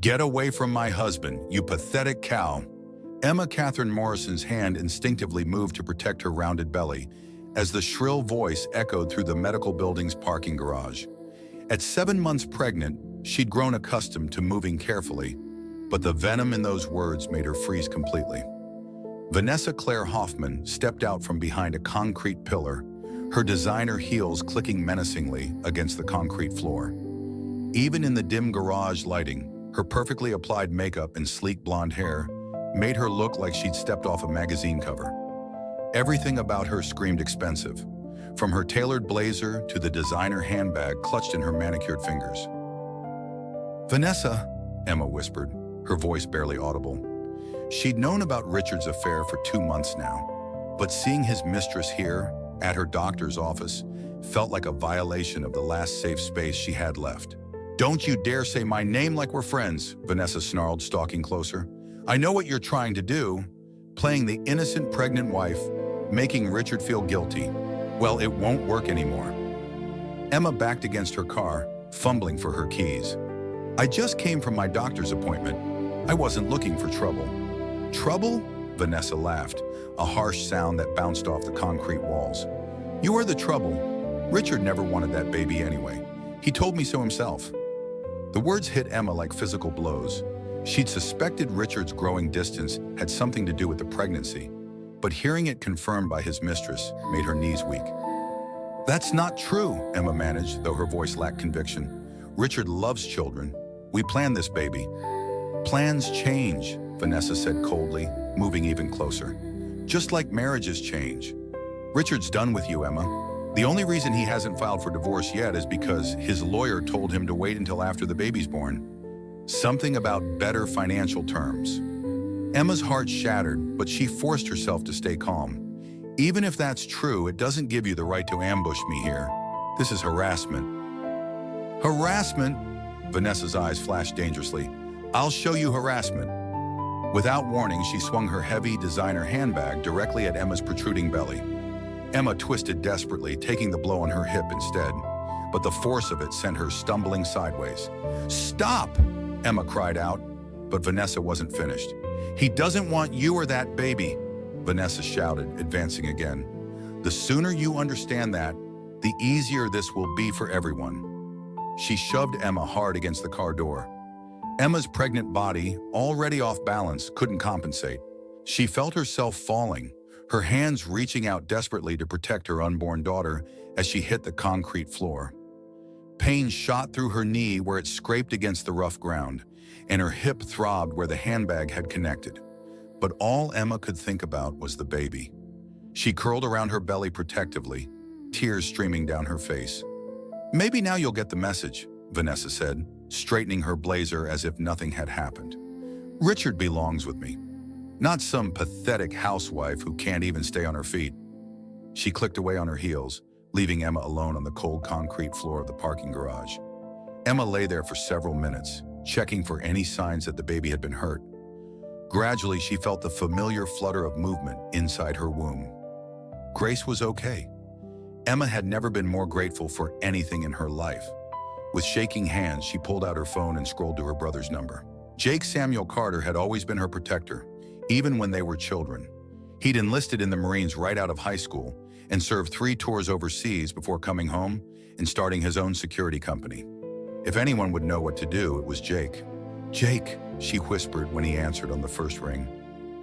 "Get away from my husband, you pathetic cow." Emma Catherine Morrison's hand instinctively moved to protect her rounded belly as the shrill voice echoed through the medical building's parking garage. At 7 months pregnant, she'd grown accustomed to moving carefully, but the venom in those words made her freeze completely. Vanessa Claire Hoffman stepped out from behind a concrete pillar, her designer heels clicking menacingly against the concrete floor. Even in the dim garage lighting, her perfectly applied makeup and sleek blonde hair made her look like she'd stepped off a magazine cover. Everything about her screamed expensive, from her tailored blazer to the designer handbag clutched in her manicured fingers. "Vanessa," Emma whispered, her voice barely audible. She'd known about Richard's affair for 2 months now, but seeing his mistress here, at her doctor's office, felt like a violation of the last safe space she had left. "Don't you dare say my name like we're friends," Vanessa snarled, stalking closer. "I know what you're trying to do, playing the innocent pregnant wife, making Richard feel guilty. Well, it won't work anymore." Emma backed against her car, fumbling for her keys. "I just came from my doctor's appointment. I wasn't looking for trouble." "Trouble?" Vanessa laughed, a harsh sound that bounced off the concrete walls. "You are the trouble. Richard never wanted that baby anyway. He told me so himself." The words hit Emma like physical blows. She'd suspected Richard's growing distance had something to do with the pregnancy, but hearing it confirmed by his mistress made her knees weak. "That's not true," Emma managed, though her voice lacked conviction. "Richard loves children. We planned this baby." "Plans change," Vanessa said coldly, moving even closer. "Just like marriages change. Richard's done with you, Emma. The only reason he hasn't filed for divorce yet is because his lawyer told him to wait until after the baby's born. Something about better financial terms." Emma's heart shattered, but she forced herself to stay calm. "Even if that's true, it doesn't give you the right to ambush me here. This is harassment." "Harassment?" Vanessa's eyes flashed dangerously. "I'll show you harassment." Without warning, she swung her heavy designer handbag directly at Emma's protruding belly. Emma twisted desperately, taking the blow on her hip instead, but the force of it sent her stumbling sideways. "Stop!" Emma cried out, but Vanessa wasn't finished. "He doesn't want you or that baby," Vanessa shouted, advancing again. "The sooner you understand that, the easier this will be for everyone." She shoved Emma hard against the car door. Emma's pregnant body, already off balance, couldn't compensate. She felt herself falling, her hands reaching out desperately to protect her unborn daughter as she hit the concrete floor. Pain shot through her knee where it scraped against the rough ground, and her hip throbbed where the handbag had connected. But all Emma could think about was the baby. She curled around her belly protectively, tears streaming down her face. "Maybe now you'll get the message," Vanessa said, straightening her blazer as if nothing had happened. "Richard belongs with me, not some pathetic housewife who can't even stay on her feet." She clicked away on her heels, leaving Emma alone on the cold concrete floor of the parking garage. Emma lay there for several minutes, checking for any signs that the baby had been hurt. Gradually, she felt the familiar flutter of movement inside her womb. Grace was okay. Emma had never been more grateful for anything in her life. With shaking hands, she pulled out her phone and scrolled to her brother's number. Jake Samuel Carter had always been her protector, even when they were children. He'd enlisted in the Marines right out of high school and served 3 tours overseas before coming home and starting his own security company. If anyone would know what to do, it was Jake. "Jake," she whispered when he answered on the first ring.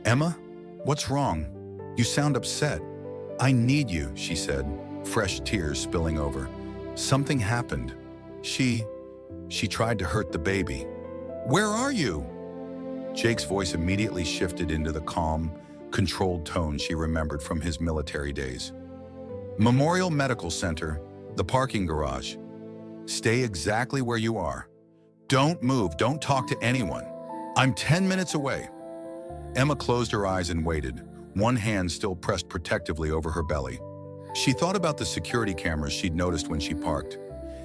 "Emma, what's wrong? You sound upset." "I need you," she said, fresh tears spilling over. "Something happened. She tried to hurt the baby." "Where are you?" Jake's voice immediately shifted into the calm, controlled tone she remembered from his military days. "Memorial Medical Center, the parking garage. Stay exactly where you are. Don't move, don't talk to anyone. I'm 10 minutes away." Emma closed her eyes and waited, one hand still pressed protectively over her belly. She thought about the security cameras she'd noticed when she parked.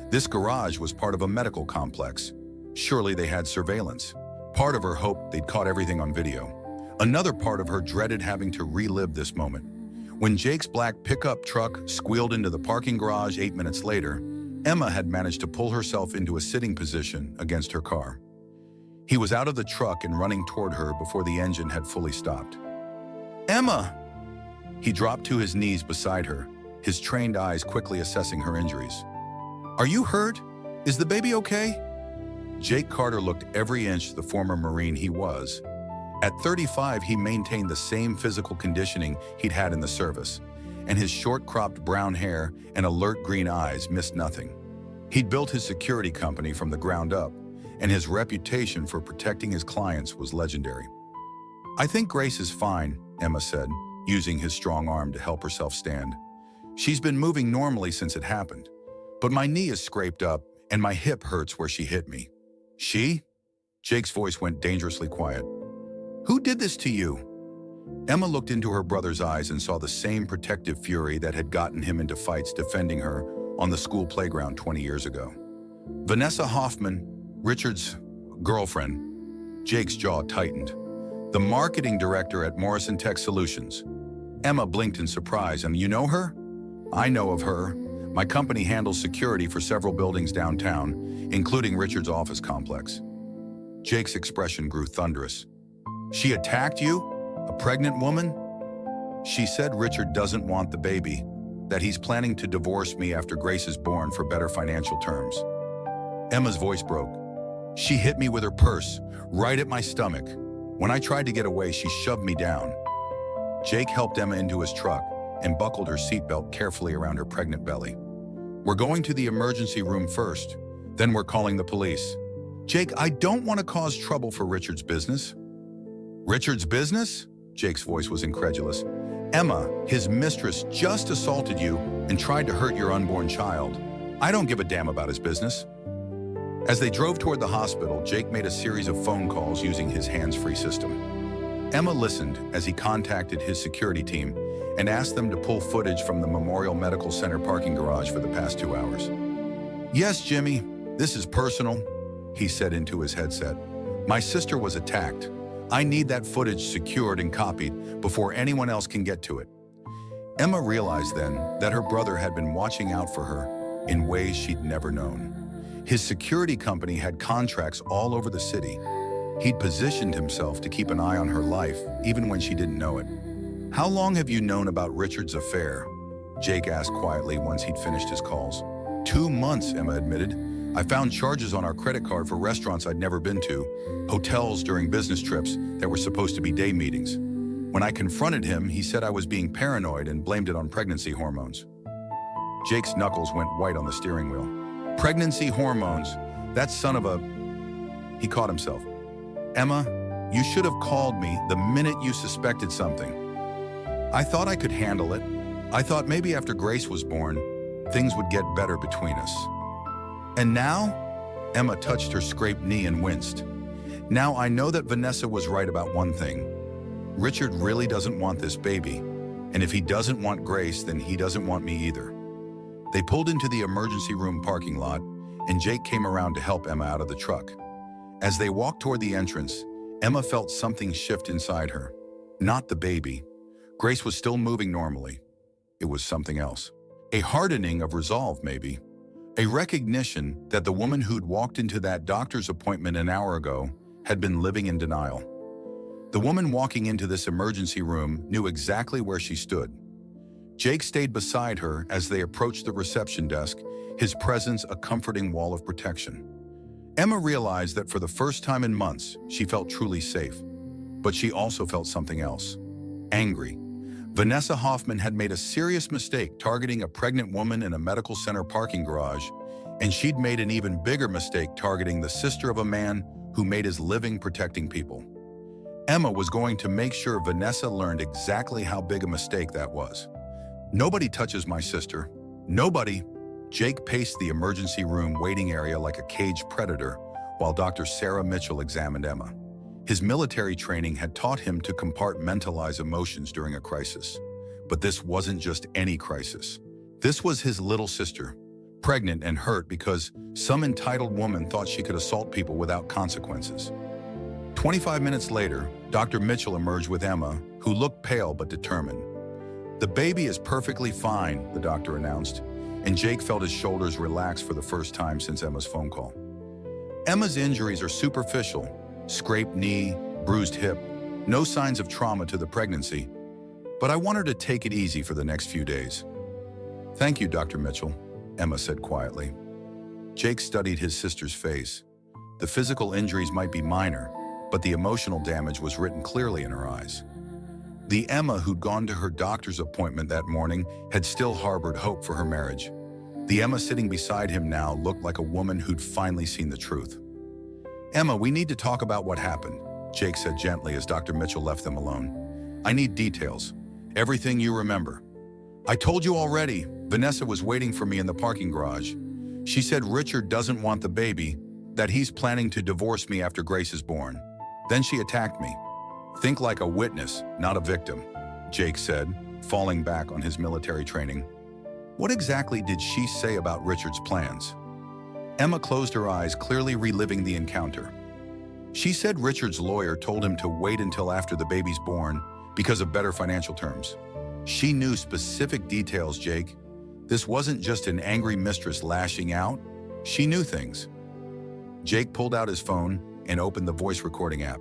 This garage was part of a medical complex. Surely they had surveillance. Part of her hoped they'd caught everything on video. Another part of her dreaded having to relive this moment. When Jake's black pickup truck squealed into the parking garage 8 minutes later, Emma had managed to pull herself into a sitting position against her car. He was out of the truck and running toward her before the engine had fully stopped. "Emma!" He dropped to his knees beside her, his trained eyes quickly assessing her injuries. "Are you hurt? Is the baby okay?" Jake Carter looked every inch the former Marine he was. At 35, he maintained the same physical conditioning he'd had in the service, and his short-cropped brown hair and alert green eyes missed nothing. He'd built his security company from the ground up, and his reputation for protecting his clients was legendary. "I think Grace is fine," Emma said, using his strong arm to help herself stand. "She's been moving normally since it happened, but my knee is scraped up and my hip hurts where she hit me." "She?" Jake's voice went dangerously quiet. "Who did this to you?" Emma looked into her brother's eyes and saw the same protective fury that had gotten him into fights defending her on the school playground 20 years ago. "Vanessa Hoffman, Richard's girlfriend." Jake's jaw tightened. "The marketing director at Morrison Tech Solutions." Emma blinked in surprise. "And you know her?" "I know of her. My company handles security for several buildings downtown, including Richard's office complex." Jake's expression grew thunderous. "She attacked you? A pregnant woman?" "She said Richard doesn't want the baby, that he's planning to divorce me after Grace is born for better financial terms." Emma's voice broke. "She hit me with her purse, right at my stomach. When I tried to get away, she shoved me down." Jake helped Emma into his truck and buckled her seatbelt carefully around her pregnant belly. "We're going to the emergency room first, then we're calling the police." "Jake, I don't want to cause trouble for Richard's business." "Richard's business?" Jake's voice was incredulous. "Emma, his mistress, just assaulted you and tried to hurt your unborn child. I don't give a damn about his business." As they drove toward the hospital, Jake made a series of phone calls using his hands-free system. Emma listened as he contacted his security team and asked them to pull footage from the Memorial Medical Center parking garage for the past 2 hours. "Yes, Jimmy, this is personal," he said into his headset. "My sister was attacked. I need that footage secured and copied before anyone else can get to it." Emma realized then that her brother had been watching out for her in ways she'd never known. His security company had contracts all over the city. He'd positioned himself to keep an eye on her life, even when she didn't know it. "How long have you known about Richard's affair?" Jake asked quietly once he'd finished his calls. 2 months, Emma admitted. "I found charges on our credit card for restaurants I'd never been to, hotels during business trips that were supposed to be day meetings. When I confronted him, he said I was being paranoid and blamed it on pregnancy hormones." Jake's knuckles went white on the steering wheel. "Pregnancy hormones, that son of a..." He caught himself. "Emma, you should have called me the minute you suspected something. I thought I could handle it. I thought maybe after Grace was born, things would get better between us. And now?" Emma touched her scraped knee and winced. "Now I know that Vanessa was right about one thing. Richard really doesn't want this baby, and if he doesn't want Grace, then he doesn't want me either." They pulled into the emergency room parking lot, and Jake came around to help Emma out of the truck. As they walked toward the entrance, Emma felt something shift inside her. Not the baby. Grace was still moving normally. It was something else. A hardening of resolve, maybe. A recognition that the woman who'd walked into that doctor's appointment an hour ago had been living in denial. The woman walking into this emergency room knew exactly where she stood. Jake stayed beside her as they approached the reception desk, his presence a comforting wall of protection. Emma realized that for the first time in months, she felt truly safe. But she also felt something else. Angry. Vanessa Hoffman had made a serious mistake targeting a pregnant woman in a medical center parking garage, and she'd made an even bigger mistake targeting the sister of a man who made his living protecting people. Emma was going to make sure Vanessa learned exactly how big a mistake that was. "Nobody touches my sister. Nobody." Jake paced the emergency room waiting area like a caged predator while Dr. Sarah Mitchell examined Emma. His military training had taught him to compartmentalize emotions during a crisis. But this wasn't just any crisis. This was his little sister, pregnant and hurt because some entitled woman thought she could assault people without consequences. 25 minutes later, Dr. Mitchell emerged with Emma, who looked pale but determined. "The baby is perfectly fine," the doctor announced, and Jake felt his shoulders relax for the first time since Emma's phone call. "Emma's injuries are superficial, Scraped knee, bruised hip, no signs of trauma to the pregnancy, but I want her to take it easy for the next few days. Thank you, Dr. Mitchell, Emma said quietly. Jake studied his sister's face. The physical injuries might be minor, but the emotional damage was written clearly in her eyes. The Emma who'd gone to her doctor's appointment that morning had still harbored hope for her marriage. The Emma sitting beside him now looked like a woman who'd finally seen the truth. Emma, we need to talk about what happened, Jake said gently as Dr. Mitchell left them alone. I need details. Everything you remember. I told you already, Vanessa was waiting for me in the parking garage. She said Richard doesn't want the baby, that he's planning to divorce me after Grace is born. Then she attacked me. Think like a witness, not a victim, Jake said, falling back on his military training. What exactly did she say about Richard's plans? Emma closed her eyes, clearly reliving the encounter. She said Richard's lawyer told him to wait until after the baby's born because of better financial terms. She knew specific details, Jake. This wasn't just an angry mistress lashing out. She knew things. Jake pulled out his phone and opened the voice recording app.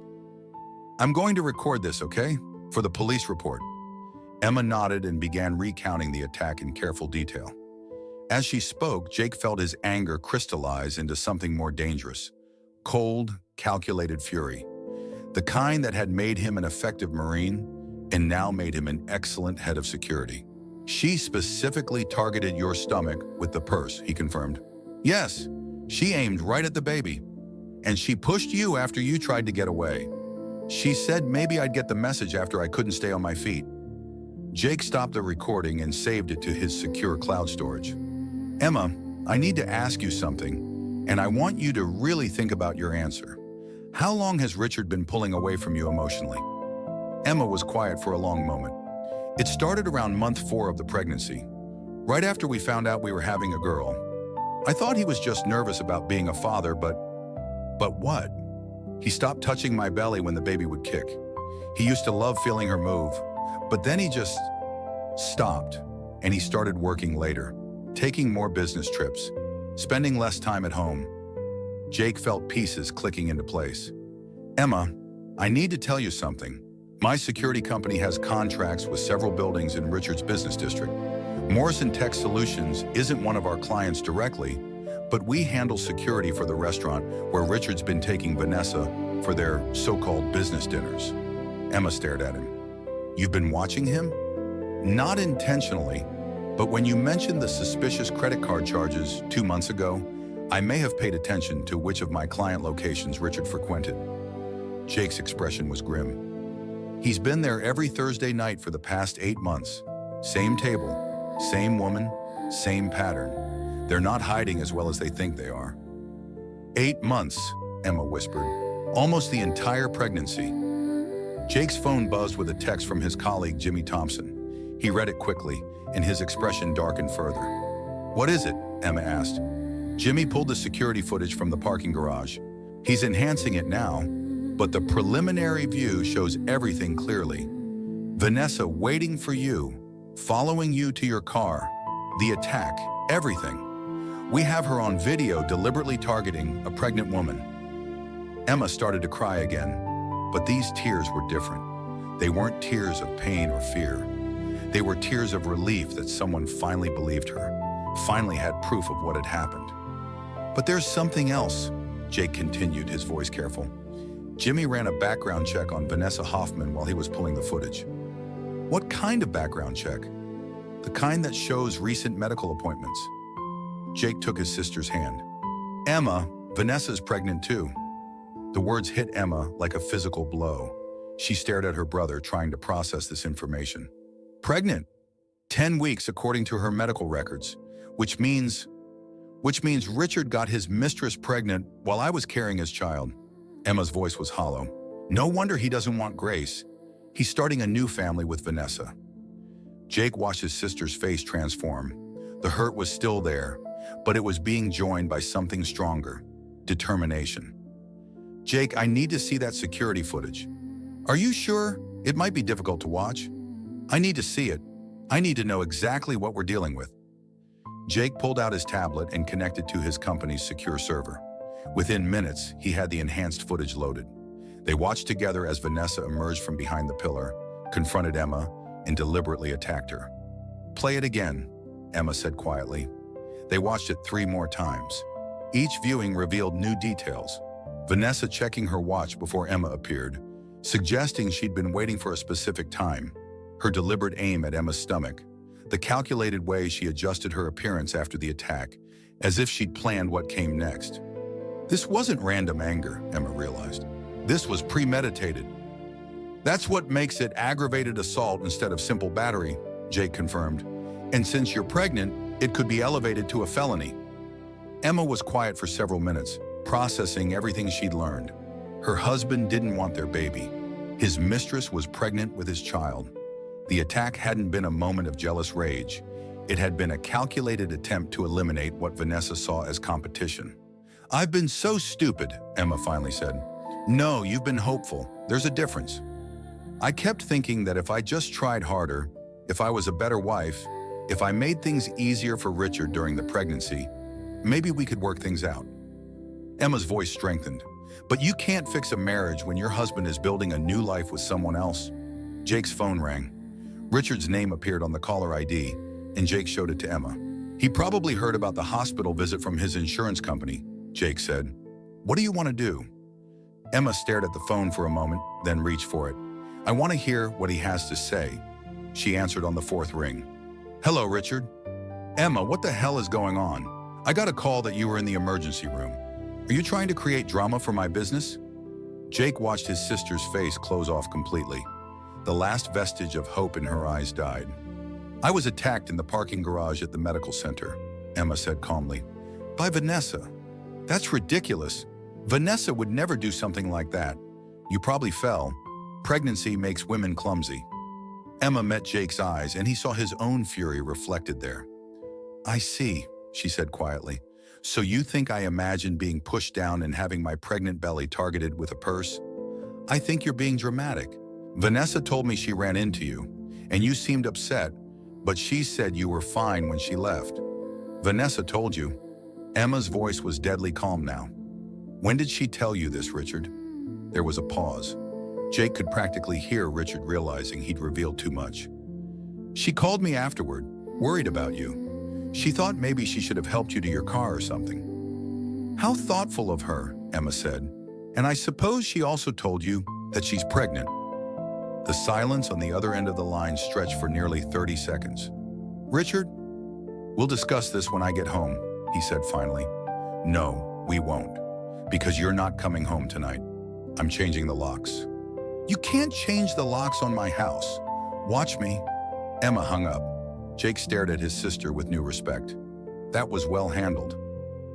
I'm going to record this, okay? For the police report. Emma nodded and began recounting the attack in careful detail. As she spoke, Jake felt his anger crystallize into something more dangerous. Cold, calculated fury. The kind that had made him an effective Marine and now made him an excellent head of security. She specifically targeted your stomach with the purse, he confirmed. Yes, she aimed right at the baby. And she pushed you after you tried to get away. She said maybe I'd get the message after I couldn't stay on my feet. Jake stopped the recording and saved it to his secure cloud storage. Emma, I need to ask you something, and I want you to really think about your answer. How long has Richard been pulling away from you emotionally? Emma was quiet for a long moment. It started around month 4 of the pregnancy, right after we found out we were having a girl. I thought he was just nervous about being a father, but what? He stopped touching my belly when the baby would kick. He used to love feeling her move, but then he just stopped, and he started working later, taking more business trips, spending less time at home. Jake felt pieces clicking into place. Emma, I need to tell you something. My security company has contracts with several buildings in Richard's business district. Morrison Tech Solutions isn't one of our clients directly, but we handle security for the restaurant where Richard's been taking Vanessa for their so-called business dinners. Emma stared at him. You've been watching him? Not intentionally, but when you mentioned the suspicious credit card charges 2 months ago, I may have paid attention to which of my client locations Richard frequented. Jake's expression was grim. He's been there every Thursday night for the past 8 months. Same table, same woman, same pattern. They're not hiding as well as they think they are. 8 months, Emma whispered. Almost the entire pregnancy. Jake's phone buzzed with a text from his colleague, Jimmy Thompson. He read it quickly, and his expression darkened further. What is it? Emma asked. Jimmy pulled the security footage from the parking garage. He's enhancing it now, but the preliminary view shows everything clearly. Vanessa waiting for you, following you to your car, the attack, everything. We have her on video deliberately targeting a pregnant woman. Emma started to cry again, but these tears were different. They weren't tears of pain or fear. They were tears of relief that someone finally believed her, finally had proof of what had happened. But there's something else, Jake continued, his voice careful. Jimmy ran a background check on Vanessa Hoffman while he was pulling the footage. What kind of background check? The kind that shows recent medical appointments. Jake took his sister's hand. Emma, Vanessa's pregnant too. The words hit Emma like a physical blow. She stared at her brother, trying to process this information. Pregnant. 10 weeks according to her medical records, which means Richard got his mistress pregnant while I was carrying his child. Emma's voice was hollow. No wonder he doesn't want Grace. He's starting a new family with Vanessa. Jake watched his sister's face transform. The hurt was still there, but it was being joined by something stronger, determination. Jake, I need to see that security footage. Are you sure? It might be difficult to watch. I need to see it. I need to know exactly what we're dealing with. Jake pulled out his tablet and connected to his company's secure server. Within minutes, he had the enhanced footage loaded. They watched together as Vanessa emerged from behind the pillar, confronted Emma, and deliberately attacked her. "Play it again," Emma said quietly. They watched it 3 more times. Each viewing revealed new details. Vanessa checking her watch before Emma appeared, suggesting she'd been waiting for a specific time. Her deliberate aim at Emma's stomach. The calculated way she adjusted her appearance after the attack, as if she'd planned what came next. This wasn't random anger, Emma realized. This was premeditated. "That's what makes it aggravated assault instead of simple battery," Jake confirmed. "And since you're pregnant, it could be elevated to a felony." Emma was quiet for several minutes, processing everything she'd learned. Her husband didn't want their baby. His mistress was pregnant with his child. The attack hadn't been a moment of jealous rage. It had been a calculated attempt to eliminate what Vanessa saw as competition. "I've been so stupid," Emma finally said. "No, you've been hopeful. There's a difference. I kept thinking that if I just tried harder, if I was a better wife, if I made things easier for Richard during the pregnancy, maybe we could work things out." Emma's voice strengthened. "But you can't fix a marriage when your husband is building a new life with someone else." Jake's phone rang. Richard's name appeared on the caller ID, and Jake showed it to Emma. "He probably heard about the hospital visit from his insurance company," Jake said. "What do you want to do?" Emma stared at the phone for a moment, then reached for it. "I want to hear what he has to say," she answered on the 4th ring. "Hello, Richard." "Emma, what the hell is going on? I got a call that you were in the emergency room. Are you trying to create drama for my business?" Jake watched his sister's face close off completely. The last vestige of hope in her eyes died. "I was attacked in the parking garage at the medical center," Emma said calmly. "By Vanessa. That's ridiculous. Vanessa would never do something like that. You probably fell. Pregnancy makes women clumsy." Emma met Jake's eyes, and he saw his own fury reflected there. "I see," she said quietly. "So you think I imagined being pushed down and having my pregnant belly targeted with a purse? I think you're being dramatic. Vanessa told me she ran into you, and you seemed upset, but she said you were fine when she left." "Vanessa told you?" Emma's voice was deadly calm now. "When did she tell you this, Richard?" There was a pause. Jake could practically hear Richard realizing he'd revealed too much. "She called me afterward, worried about you. She thought maybe she should have helped you to your car or something." "How thoughtful of her," Emma said. "And I suppose she also told you that she's pregnant." The silence on the other end of the line stretched for nearly 30 seconds. "Richard, we'll discuss this when I get home," he said finally. "No, we won't, because you're not coming home tonight. I'm changing the locks." "You can't change the locks on my house. Watch me." Emma hung up. Jake stared at his sister with new respect. That was well handled.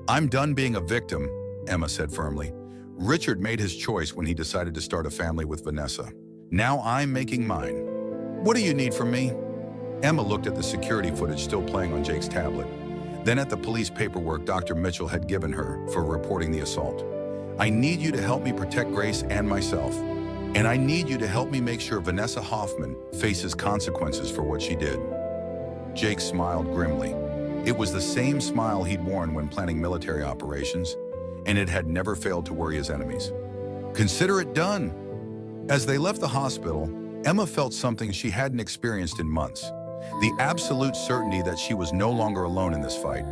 "I'm done being a victim," Emma said firmly. "Richard made his choice when he decided to start a family with Vanessa. Now I'm making mine. What do you need from me?" Emma looked at the security footage still playing on Jake's tablet, then at the police paperwork Dr. Mitchell had given her for reporting the assault. "I need you to help me protect Grace and myself. And I need you to help me make sure Vanessa Hoffman faces consequences for what she did." Jake smiled grimly. It was the same smile he'd worn when planning military operations, and it had never failed to worry his enemies. "Consider it done." As they left the hospital, Emma felt something she hadn't experienced in months. The absolute certainty that she was no longer alone in this fight.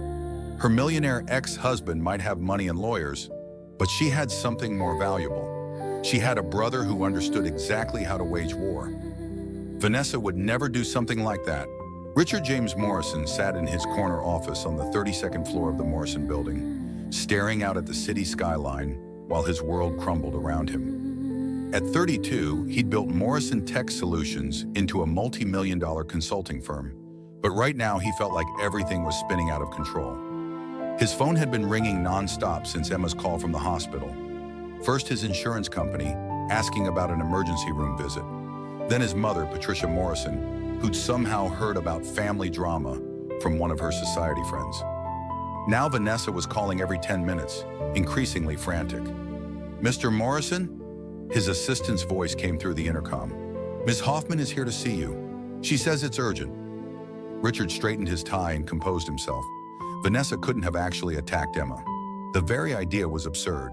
Her millionaire ex-husband might have money and lawyers, but she had something more valuable. She had a brother who understood exactly how to wage war. Vanessa would never do something like that. Richard James Morrison sat in his corner office on the 32nd floor of the Morrison building, staring out at the city skyline while his world crumbled around him. At 32, he'd built Morrison Tech Solutions into a multi-million-dollar consulting firm, but right now he felt like everything was spinning out of control. His phone had been ringing non-stop since Emma's call from the hospital. First his insurance company, asking about an emergency room visit. Then his mother, Patricia Morrison, who'd somehow heard about family drama from one of her society friends. Now Vanessa was calling every 10 minutes, increasingly frantic. "Mr. Morrison?" His assistant's voice came through the intercom. "Ms. Hoffman is here to see you. She says it's urgent." Richard straightened his tie and composed himself. Vanessa couldn't have actually attacked Emma. The very idea was absurd.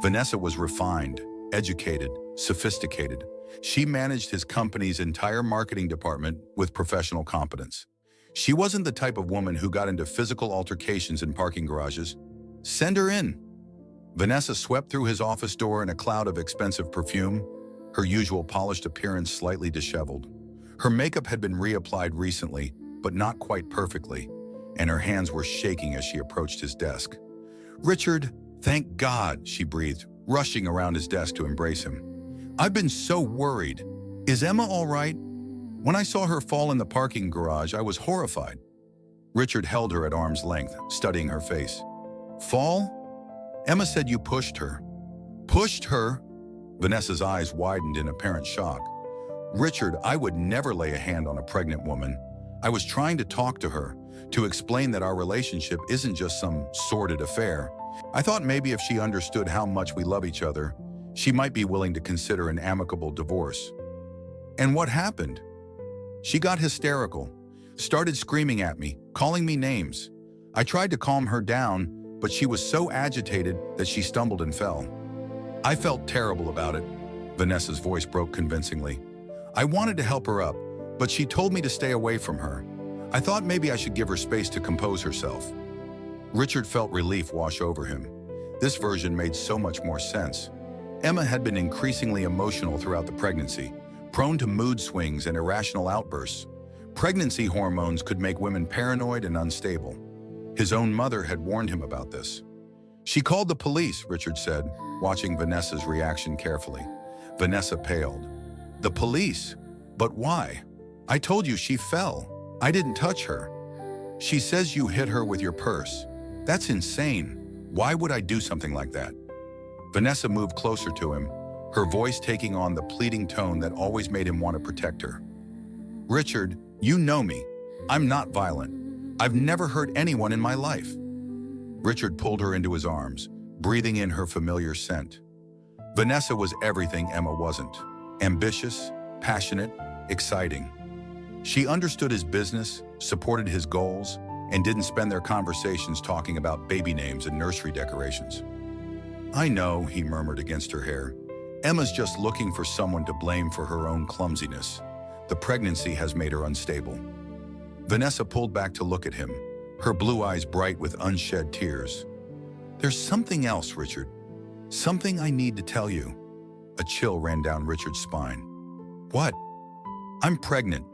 Vanessa was refined, educated, sophisticated. She managed his company's entire marketing department with professional competence. She wasn't the type of woman who got into physical altercations in parking garages. Send her in. Vanessa swept through his office door in a cloud of expensive perfume, her usual polished appearance slightly disheveled. Her makeup had been reapplied recently, but not quite perfectly, and her hands were shaking as she approached his desk. "Richard, thank God," she breathed, rushing around his desk to embrace him. "I've been so worried. Is Emma all right? When I saw her fall in the parking garage, I was horrified." Richard held her at arm's length, studying her face. "Fall? Emma said you pushed her." "Pushed her?" Vanessa's eyes widened in apparent shock. "Richard, I would never lay a hand on a pregnant woman. I was trying to talk to her, to explain that our relationship isn't just some sordid affair. I thought maybe if she understood how much we love each other, she might be willing to consider an amicable divorce." "And what happened?" "She got hysterical, started screaming at me, calling me names. I tried to calm her down, but she was so agitated that she stumbled and fell. I felt terrible about it." Vanessa's voice broke convincingly. "I wanted to help her up, but she told me to stay away from her. I thought maybe I should give her space to compose herself." Richard felt relief wash over him. This version made so much more sense. Emma had been increasingly emotional throughout the pregnancy, prone to mood swings and irrational outbursts. Pregnancy hormones could make women paranoid and unstable. His own mother had warned him about this. "She called the police," Richard said, watching Vanessa's reaction carefully. Vanessa paled. "The police? But why? I told you she fell. I didn't touch her." "She says you hit her with your purse. That's insane. Why would I do something like that?" Vanessa moved closer to him, her voice taking on the pleading tone that always made him want to protect her. "Richard, you know me. I'm not violent. I've never hurt anyone in my life." Richard pulled her into his arms, breathing in her familiar scent. Vanessa was everything Emma wasn't. Ambitious, passionate, exciting. She understood his business, supported his goals, and didn't spend their conversations talking about baby names and nursery decorations. "I know," he murmured against her hair. "Emma's just looking for someone to blame for her own clumsiness. The pregnancy has made her unstable." Vanessa pulled back to look at him, her blue eyes bright with unshed tears. "There's something else, Richard. Something I need to tell you." A chill ran down Richard's spine. "What?" "I'm pregnant."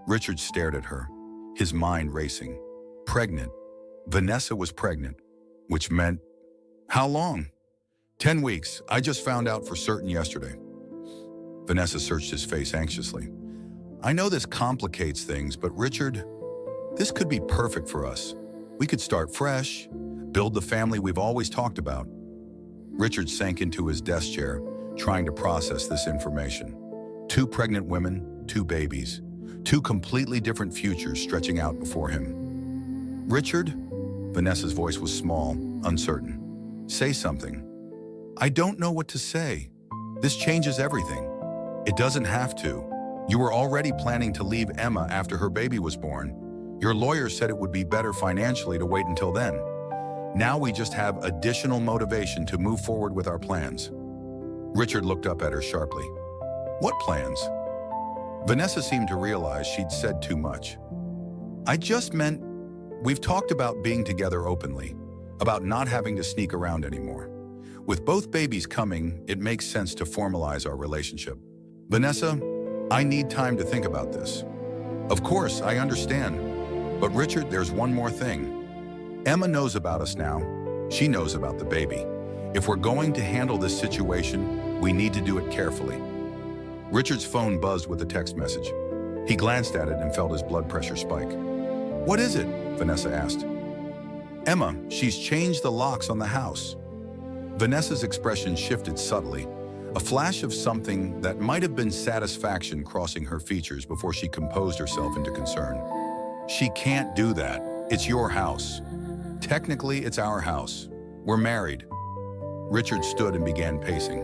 Richard stared at her, his mind racing. Pregnant. Vanessa was pregnant, which meant... How long? 10 weeks. I just found out for certain yesterday. Vanessa searched his face anxiously. "I know this complicates things, but Richard, this could be perfect for us. We could start fresh, build the family we've always talked about." Richard sank into his desk chair, trying to process this information. 2 pregnant women, 2 babies, 2 completely different futures stretching out before him. "Richard?" Vanessa's voice was small, uncertain. "Say something." "I don't know what to say. This changes everything." "It doesn't have to. You were already planning to leave Emma after her baby was born. Your lawyer said it would be better financially to wait until then. Now we just have additional motivation to move forward with our plans." Richard looked up at her sharply. "What plans?" Vanessa seemed to realize she'd said too much. "I just meant, we've talked about being together openly, about not having to sneak around anymore. With both babies coming, it makes sense to formalize our relationship. Vanessa, I need time to think about this." "Of course, I understand. But Richard, there's one more thing. Emma knows about us now. She knows about the baby. If we're going to handle this situation, we need to do it carefully." Richard's phone buzzed with a text message. He glanced at it and felt his blood pressure spike. "What is it?" Vanessa asked. "Emma, she's changed the locks on the house." Vanessa's expression shifted subtly, a flash of something that might have been satisfaction crossing her features before she composed herself into concern. "She can't do that. It's your house. Technically, it's our house. We're married." Richard stood and began pacing.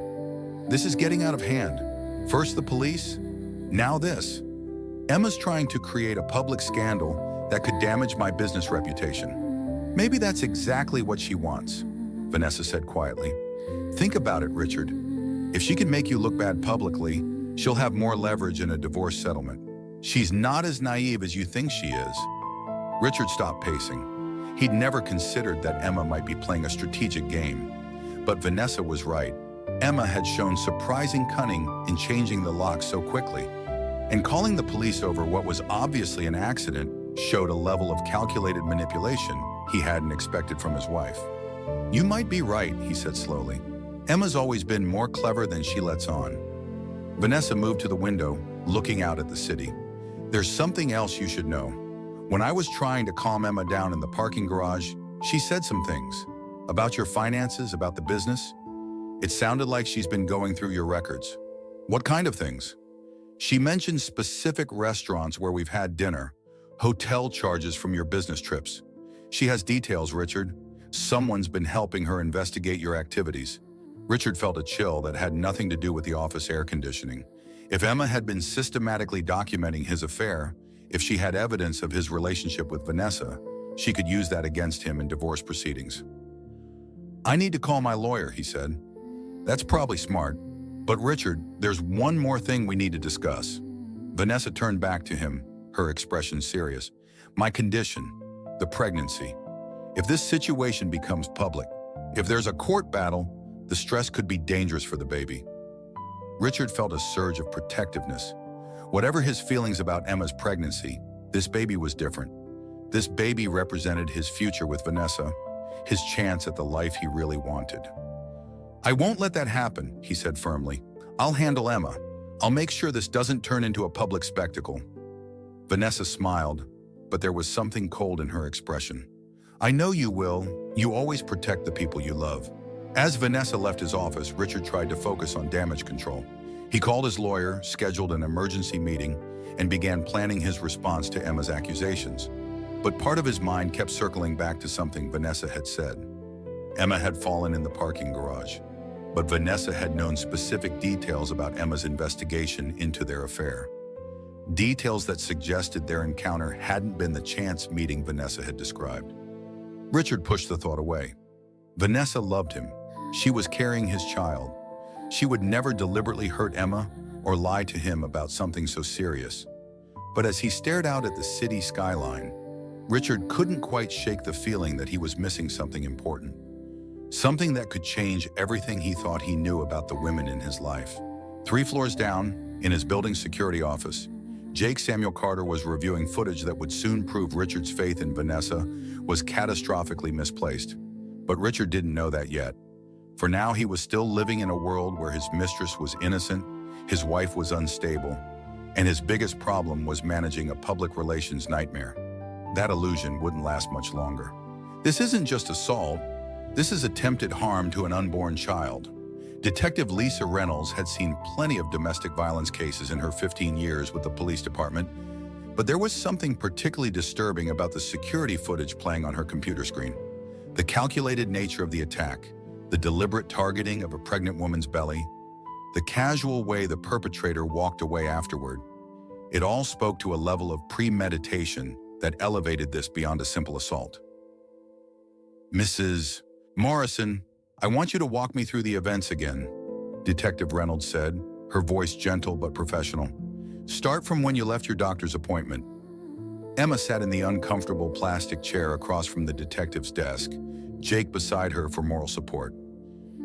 "This is getting out of hand. First the police, now this. Emma's trying to create a public scandal that could damage my business reputation. Maybe that's exactly what she wants," Vanessa said quietly. "Think about it, Richard. If she can make you look bad publicly, she'll have more leverage in a divorce settlement. She's not as naive as you think she is. Richard stopped pacing. He'd never considered that Emma might be playing a strategic game. But Vanessa was right. Emma had shown surprising cunning in changing the lock so quickly. And calling the police over what was obviously an accident showed a level of calculated manipulation he hadn't expected from his wife. "You might be right," he said slowly. "Emma's always been more clever than she lets on." Vanessa moved to the window, looking out at the city. "There's something else you should know. When I was trying to calm Emma down in the parking garage, she said some things. About your finances, about the business. It sounded like she's been going through your records." "What kind of things?" "She mentioned specific restaurants where we've had dinner, hotel charges from your business trips. She has details, Richard. Someone's been helping her investigate your activities." Richard felt a chill that had nothing to do with the office air conditioning. If Emma had been systematically documenting his affair, if she had evidence of his relationship with Vanessa, she could use that against him in divorce proceedings. "I need to call my lawyer," he said. "That's probably smart. But Richard, there's one more thing we need to discuss." Vanessa turned back to him, her expression serious. "My condition, the pregnancy. If this situation becomes public, if there's a court battle, the stress could be dangerous for the baby." Richard felt a surge of protectiveness. Whatever his feelings about Emma's pregnancy, this baby was different. This baby represented his future with Vanessa, his chance at the life he really wanted. "I won't let that happen," he said firmly. "I'll handle Emma. I'll make sure this doesn't turn into a public spectacle." Vanessa smiled, but there was something cold in her expression. "I know you will. You always protect the people you love." As Vanessa left his office, Richard tried to focus on damage control. He called his lawyer, scheduled an emergency meeting, and began planning his response to Emma's accusations. But part of his mind kept circling back to something Vanessa had said. Emma had fallen in the parking garage, but Vanessa had known specific details about Emma's investigation into their affair. Details that suggested their encounter hadn't been the chance meeting Vanessa had described. Richard pushed the thought away. Vanessa loved him. She was carrying his child. She would never deliberately hurt Emma or lie to him about something so serious. But as he stared out at the city skyline, Richard couldn't quite shake the feeling that he was missing something important. Something that could change everything he thought he knew about the women in his life. 3 floors down, in his building's security office, Jake Samuel Carter was reviewing footage that would soon prove Richard's faith in Vanessa was catastrophically misplaced. But Richard didn't know that yet. For now, he was still living in a world where his mistress was innocent, his wife was unstable, and his biggest problem was managing a public relations nightmare. That illusion wouldn't last much longer. This isn't just assault. This is attempted harm to an unborn child. Detective Lisa Reynolds had seen plenty of domestic violence cases in her 15 years with the police department, but there was something particularly disturbing about the security footage playing on her computer screen. The calculated nature of the attack, the deliberate targeting of a pregnant woman's belly, the casual way the perpetrator walked away afterward. It all spoke to a level of premeditation that elevated this beyond a simple assault. "Mrs. Morrison, I want you to walk me through the events again," Detective Reynolds said, her voice gentle but professional. "Start from when you left your doctor's appointment." Emma sat in the uncomfortable plastic chair across from the detective's desk, Jake beside her for moral support.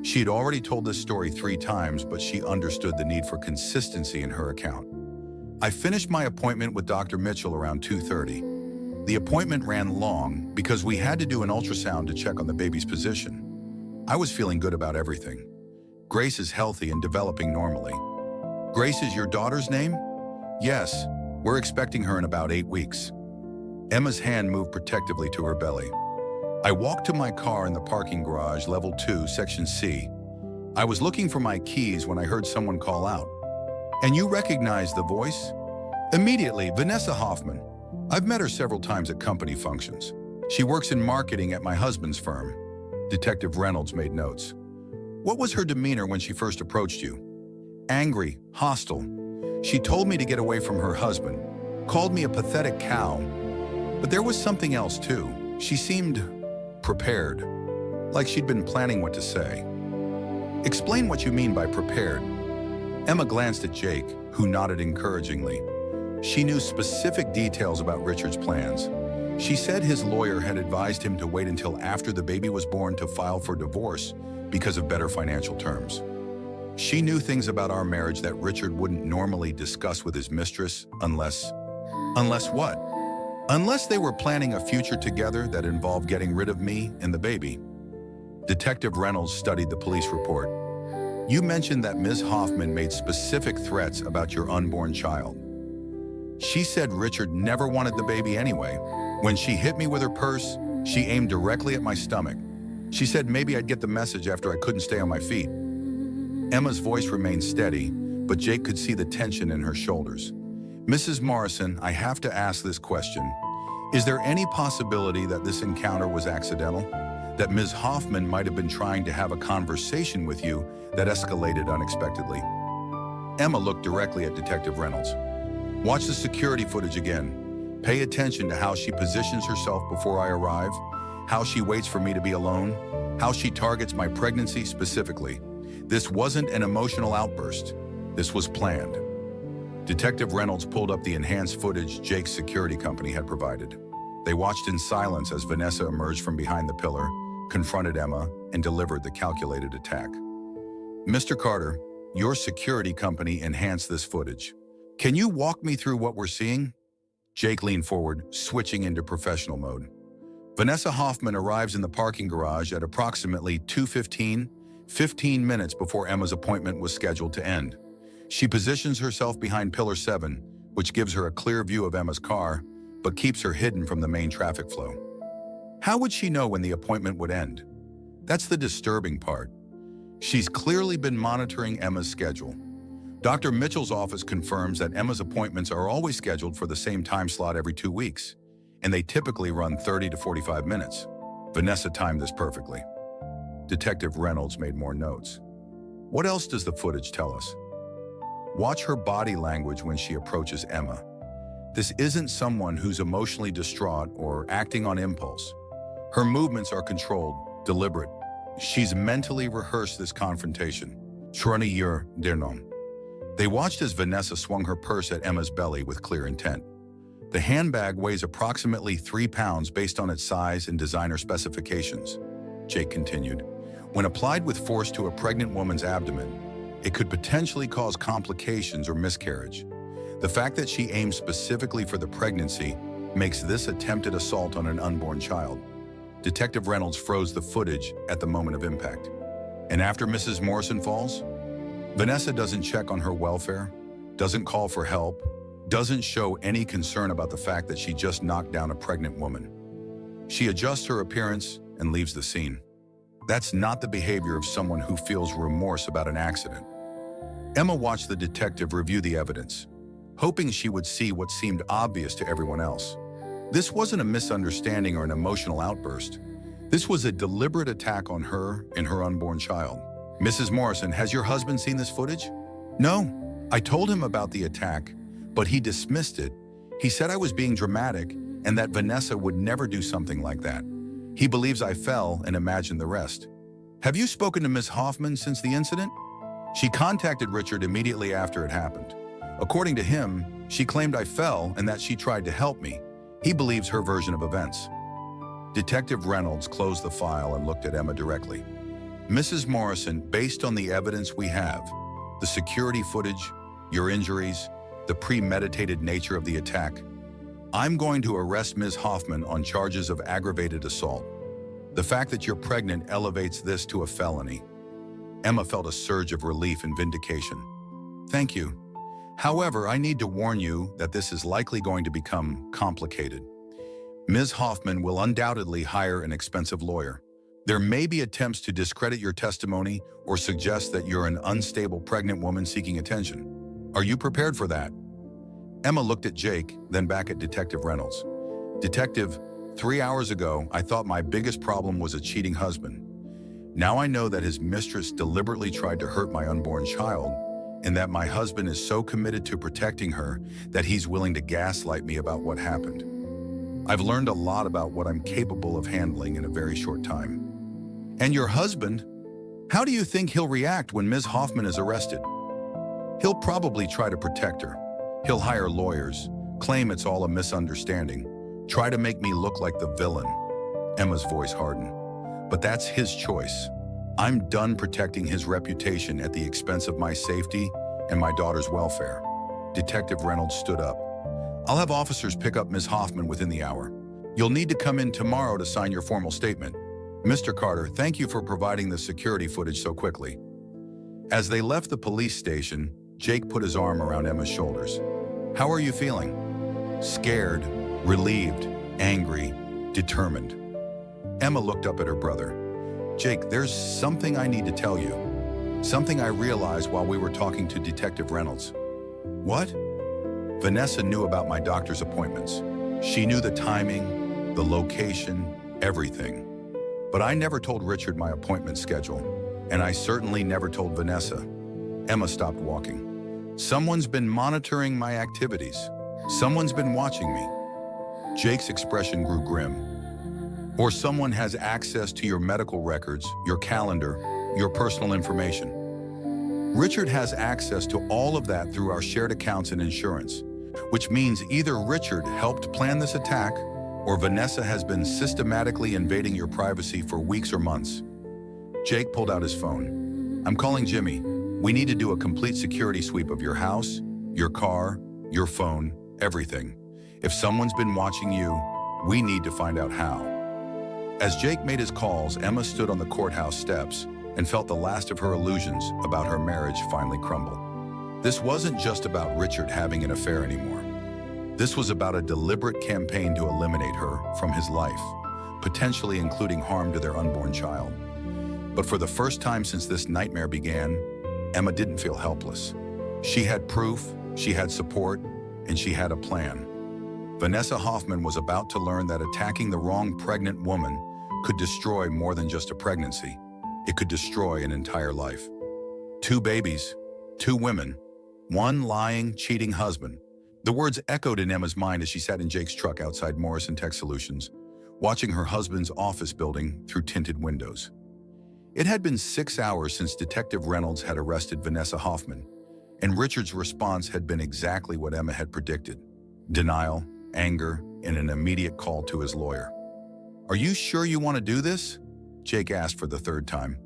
She had already told this story 3 times, but she understood the need for consistency in her account. "I finished my appointment with Dr. Mitchell around 2:30. The appointment ran long because we had to do an ultrasound to check on the baby's position. I was feeling good about everything. Grace is healthy and developing normally." "Grace is your daughter's name?" "Yes, we're expecting her in about 8 weeks." Emma's hand moved protectively to her belly. "I walked to my car in the parking garage, level 2, section C. I was looking for my keys when I heard someone call out. And you recognized the voice?" "Immediately, Vanessa Hoffman. I've met her several times at company functions. She works in marketing at my husband's firm." Detective Reynolds made notes. "What was her demeanor when she first approached you?" "Angry, hostile. She told me to get away from her husband, called me a pathetic cow. But there was something else too. She seemed prepared, like she'd been planning what to say." Explain what you mean by prepared. Emma glanced at Jake, who nodded encouragingly. She knew specific details about Richard's plans. She said his lawyer had advised him to wait until after the baby was born to file for divorce because of better financial terms. She knew things about our marriage that Richard wouldn't normally discuss with his mistress unless what? Unless they were planning a future together that involved getting rid of me and the baby. Detective Reynolds studied the police report. You mentioned that Ms. Hoffman made specific threats about your unborn child. She said Richard never wanted the baby anyway. When she hit me with her purse, she aimed directly at my stomach. She said maybe I'd get the message after I couldn't stay on my feet. Emma's voice remained steady, but Jake could see the tension in her shoulders. Mrs. Morrison, I have to ask this question. Is there any possibility that this encounter was accidental? That Ms. Hoffman might have been trying to have a conversation with you that escalated unexpectedly? Emma looked directly at Detective Reynolds. Watch the security footage again. Pay attention to how she positions herself before I arrive, how she waits for me to be alone, how she targets my pregnancy specifically. This wasn't an emotional outburst. This was planned. Detective Reynolds pulled up the enhanced footage Jake's security company had provided. They watched in silence as Vanessa emerged from behind the pillar, confronted Emma, and delivered the calculated attack. Mr. Carter, your security company enhanced this footage. Can you walk me through what we're seeing? Jake leaned forward, switching into professional mode. Vanessa Hoffman arrives in the parking garage at approximately 2:15, 15 minutes before Emma's appointment was scheduled to end. She positions herself behind Pillar 7, which gives her a clear view of Emma's car, but keeps her hidden from the main traffic flow. How would she know when the appointment would end? That's the disturbing part. She's clearly been monitoring Emma's schedule. Dr. Mitchell's office confirms that Emma's appointments are always scheduled for the same time slot every 2 weeks, and they typically run 30 to 45 minutes. Vanessa timed this perfectly. Detective Reynolds made more notes. What else does the footage tell us? Watch her body language when she approaches Emma. This isn't someone who's emotionally distraught or acting on impulse. Her movements are controlled, deliberate. She's mentally rehearsed this confrontation. They watched as Vanessa swung her purse at Emma's belly with clear intent. The handbag weighs approximately 3 pounds based on its size and designer specifications, Jake continued. When applied with force to a pregnant woman's abdomen, it could potentially cause complications or miscarriage. The fact that she aimed specifically for the pregnancy makes this attempted assault on an unborn child. Detective Reynolds froze the footage at the moment of impact. And after Mrs. Morrison falls, Vanessa doesn't check on her welfare, doesn't call for help, doesn't show any concern about the fact that she just knocked down a pregnant woman. She adjusts her appearance and leaves the scene. That's not the behavior of someone who feels remorse about an accident. Emma watched the detective review the evidence, hoping she would see what seemed obvious to everyone else. This wasn't a misunderstanding or an emotional outburst. This was a deliberate attack on her and her unborn child. Mrs. Morrison, has your husband seen this footage? No. I told him about the attack, but he dismissed it. He said I was being dramatic and that Vanessa would never do something like that. He believes I fell and imagined the rest. Have you spoken to Ms. Hoffman since the incident? She contacted Richard immediately after it happened. According to him, she claimed I fell and that she tried to help me. He believes her version of events. Detective Reynolds closed the file and looked at Emma directly. Mrs. Morrison, based on the evidence we have, the security footage, your injuries, the premeditated nature of the attack, I'm going to arrest Ms. Hoffman on charges of aggravated assault. The fact that you're pregnant elevates this to a felony. Emma felt a surge of relief and vindication. Thank you. However, I need to warn you that this is likely going to become complicated. Ms. Hoffman will undoubtedly hire an expensive lawyer. There may be attempts to discredit your testimony or suggest that you're an unstable pregnant woman seeking attention. Are you prepared for that? Emma looked at Jake, then back at Detective Reynolds. Detective, 3 hours ago, I thought my biggest problem was a cheating husband. Now I know that his mistress deliberately tried to hurt my unborn child, and that my husband is so committed to protecting her that he's willing to gaslight me about what happened. I've learned a lot about what I'm capable of handling in a very short time. And your husband? How do you think he'll react when Ms. Hoffman is arrested? He'll probably try to protect her. He'll hire lawyers, claim it's all a misunderstanding, try to make me look like the villain. Emma's voice hardened. But that's his choice. I'm done protecting his reputation at the expense of my safety and my daughter's welfare. Detective Reynolds stood up. I'll have officers pick up Ms. Hoffman within the hour. You'll need to come in tomorrow to sign your formal statement. Mr. Carter, thank you for providing the security footage so quickly. As they left the police station, Jake put his arm around Emma's shoulders. How are you feeling? Scared, relieved, angry, determined. Emma looked up at her brother. Jake, there's something I need to tell you. Something I realized while we were talking to Detective Reynolds. What? Vanessa knew about my doctor's appointments. She knew the timing, the location, everything. But I never told Richard my appointment schedule, and I certainly never told Vanessa. Emma stopped walking. Someone's been monitoring my activities. Someone's been watching me. Jake's expression grew grim. Or someone has access to your medical records, your calendar, your personal information. Richard has access to all of that through our shared accounts and insurance, which means either Richard helped plan this attack or Vanessa has been systematically invading your privacy for weeks or months. Jake pulled out his phone. I'm calling Jimmy. We need to do a complete security sweep of your house, your car, your phone, everything. If someone's been watching you, we need to find out how. As Jake made his calls, Emma stood on the courthouse steps and felt the last of her illusions about her marriage finally crumble. This wasn't just about Richard having an affair anymore. This was about a deliberate campaign to eliminate her from his life, potentially including harm to their unborn child. But for the first time since this nightmare began, Emma didn't feel helpless. She had proof, she had support, and she had a plan. Vanessa Hoffman was about to learn that attacking the wrong pregnant woman could destroy more than just a pregnancy. It could destroy an entire life. 2 babies, 2 women, 1 lying, cheating husband. The words echoed in Emma's mind as she sat in Jake's truck outside Morrison Tech Solutions, watching her husband's office building through tinted windows. It had been 6 hours since Detective Reynolds had arrested Vanessa Hoffman, and Richard's response had been exactly what Emma had predicted: denial, anger, and an immediate call to his lawyer. Are you sure you want to do this? Jake asked for the 3rd time.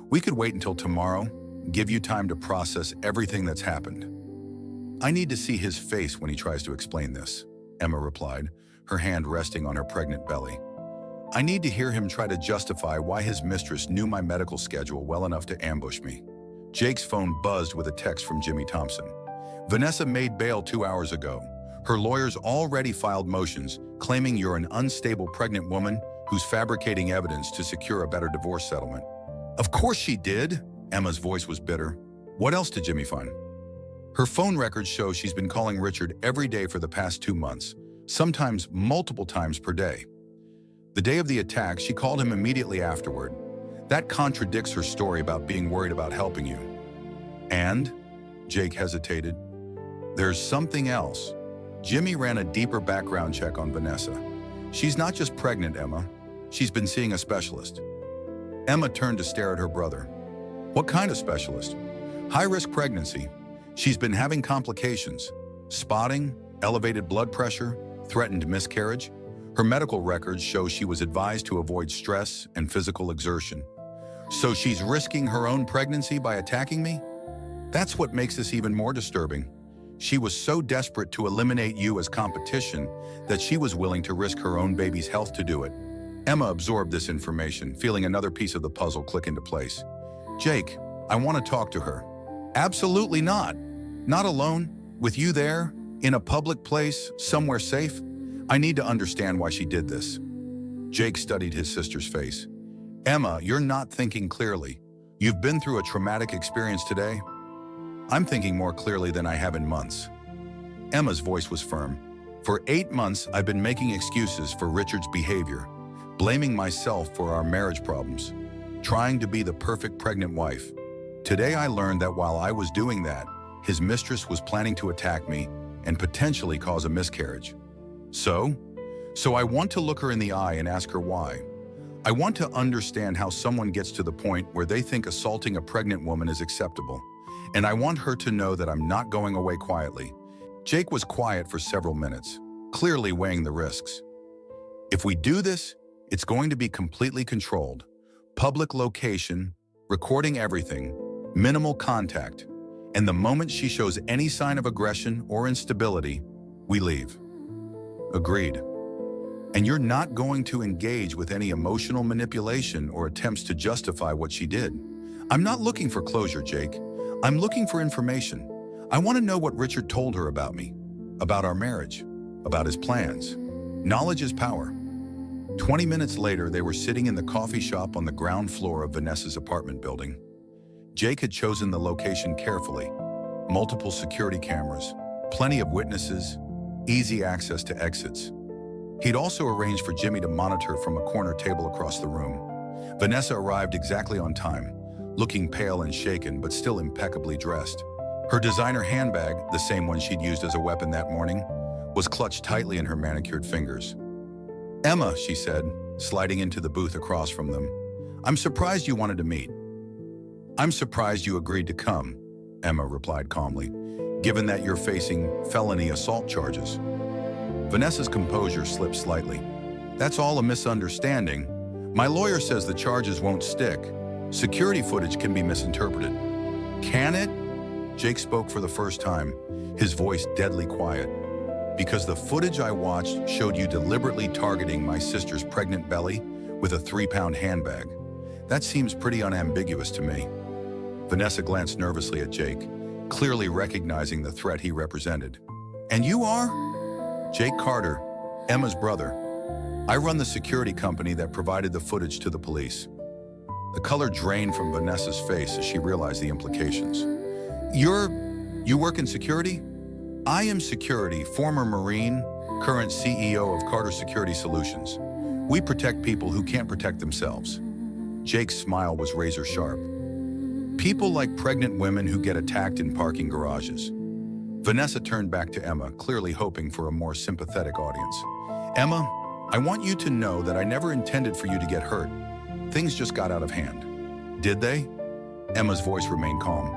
We could wait until tomorrow, give you time to process everything that's happened. I need to see his face when he tries to explain this, Emma replied, her hand resting on her pregnant belly. I need to hear him try to justify why his mistress knew my medical schedule well enough to ambush me. Jake's phone buzzed with a text from Jimmy Thompson. Vanessa made bail 2 hours ago. Her lawyers already filed motions claiming you're an unstable pregnant woman who's fabricating evidence to secure a better divorce settlement. Of course she did, Emma's voice was bitter. What else did Jimmy find? Her phone records show she's been calling Richard every day for the past 2 months, sometimes multiple times per day. The day of the attack, she called him immediately afterward. That contradicts her story about being worried about helping you. And? Jake hesitated. There's something else. Jimmy ran a deeper background check on Vanessa. She's not just pregnant, Emma. She's been seeing a specialist. Emma turned to stare at her brother. What kind of specialist? High-risk pregnancy. She's been having complications. Spotting, elevated blood pressure, threatened miscarriage. Her medical records show she was advised to avoid stress and physical exertion. So she's risking her own pregnancy by attacking me? That's what makes this even more disturbing. She was so desperate to eliminate you as competition that she was willing to risk her own baby's health to do it. Emma absorbed this information, feeling another piece of the puzzle click into place. Jake, I want to talk to her. Absolutely not. Not alone, with you there, in a public place, somewhere safe. I need to understand why she did this. Jake studied his sister's face. Emma, you're not thinking clearly. You've been through a traumatic experience today. I'm thinking more clearly than I have in months. Emma's voice was firm. For 8 months, I've been making excuses for Richard's behavior, blaming myself for our marriage problems, trying to be the perfect pregnant wife. Today I learned that while I was doing that, his mistress was planning to attack me and potentially cause a miscarriage. So I want to look her in the eye and ask her why. I want to understand how someone gets to the point where they think assaulting a pregnant woman is acceptable, and I want her to know that I'm not going away quietly. Jake was quiet for several minutes, clearly weighing the risks. If we do this, it's going to be completely controlled. Public location, recording everything, minimal contact, and the moment she shows any sign of aggression or instability, we leave. Agreed. And you're not going to engage with any emotional manipulation or attempts to justify what she did. I'm not looking for closure, Jake. I'm looking for information. I want to know what Richard told her about me, about our marriage, about his plans. Knowledge is power. 20 minutes later, they were sitting in the coffee shop on the ground floor of Vanessa's apartment building. Jake had chosen the location carefully. Multiple security cameras, plenty of witnesses, easy access to exits. He'd also arranged for Jimmy to monitor from a corner table across the room. Vanessa arrived exactly on time, looking pale and shaken, but still impeccably dressed. Her designer handbag, the same one she'd used as a weapon that morning, was clutched tightly in her manicured fingers. "Emma," she said, sliding into the booth across from them. "I'm surprised you wanted to meet." "I'm surprised you agreed to come," Emma replied calmly, "given that you're facing felony assault charges." Vanessa's composure slipped slightly. "That's all a misunderstanding. My lawyer says the charges won't stick. Security footage can be misinterpreted." "Can it?" Jake spoke for the first time, his voice deadly quiet. "Because the footage I watched showed you deliberately targeting my sister's pregnant belly with a 3-pound handbag. That seems pretty unambiguous to me." Vanessa glanced nervously at Jake, clearly recognizing the threat he represented. "And you are?" "Jake Carter, Emma's brother. I run the security company that provided the footage to the police." The color drained from Vanessa's face as she realized the implications. You work in security?" "I am security, former Marine, current CEO of Carter Security Solutions. We protect people who can't protect themselves." Jake's smile was razor sharp. "People like pregnant women who get attacked in parking garages." Vanessa turned back to Emma, clearly hoping for a more sympathetic audience. "Emma, I want you to know that I never intended for you to get hurt. Things just got out of hand." "Did they?" Emma's voice remained calm.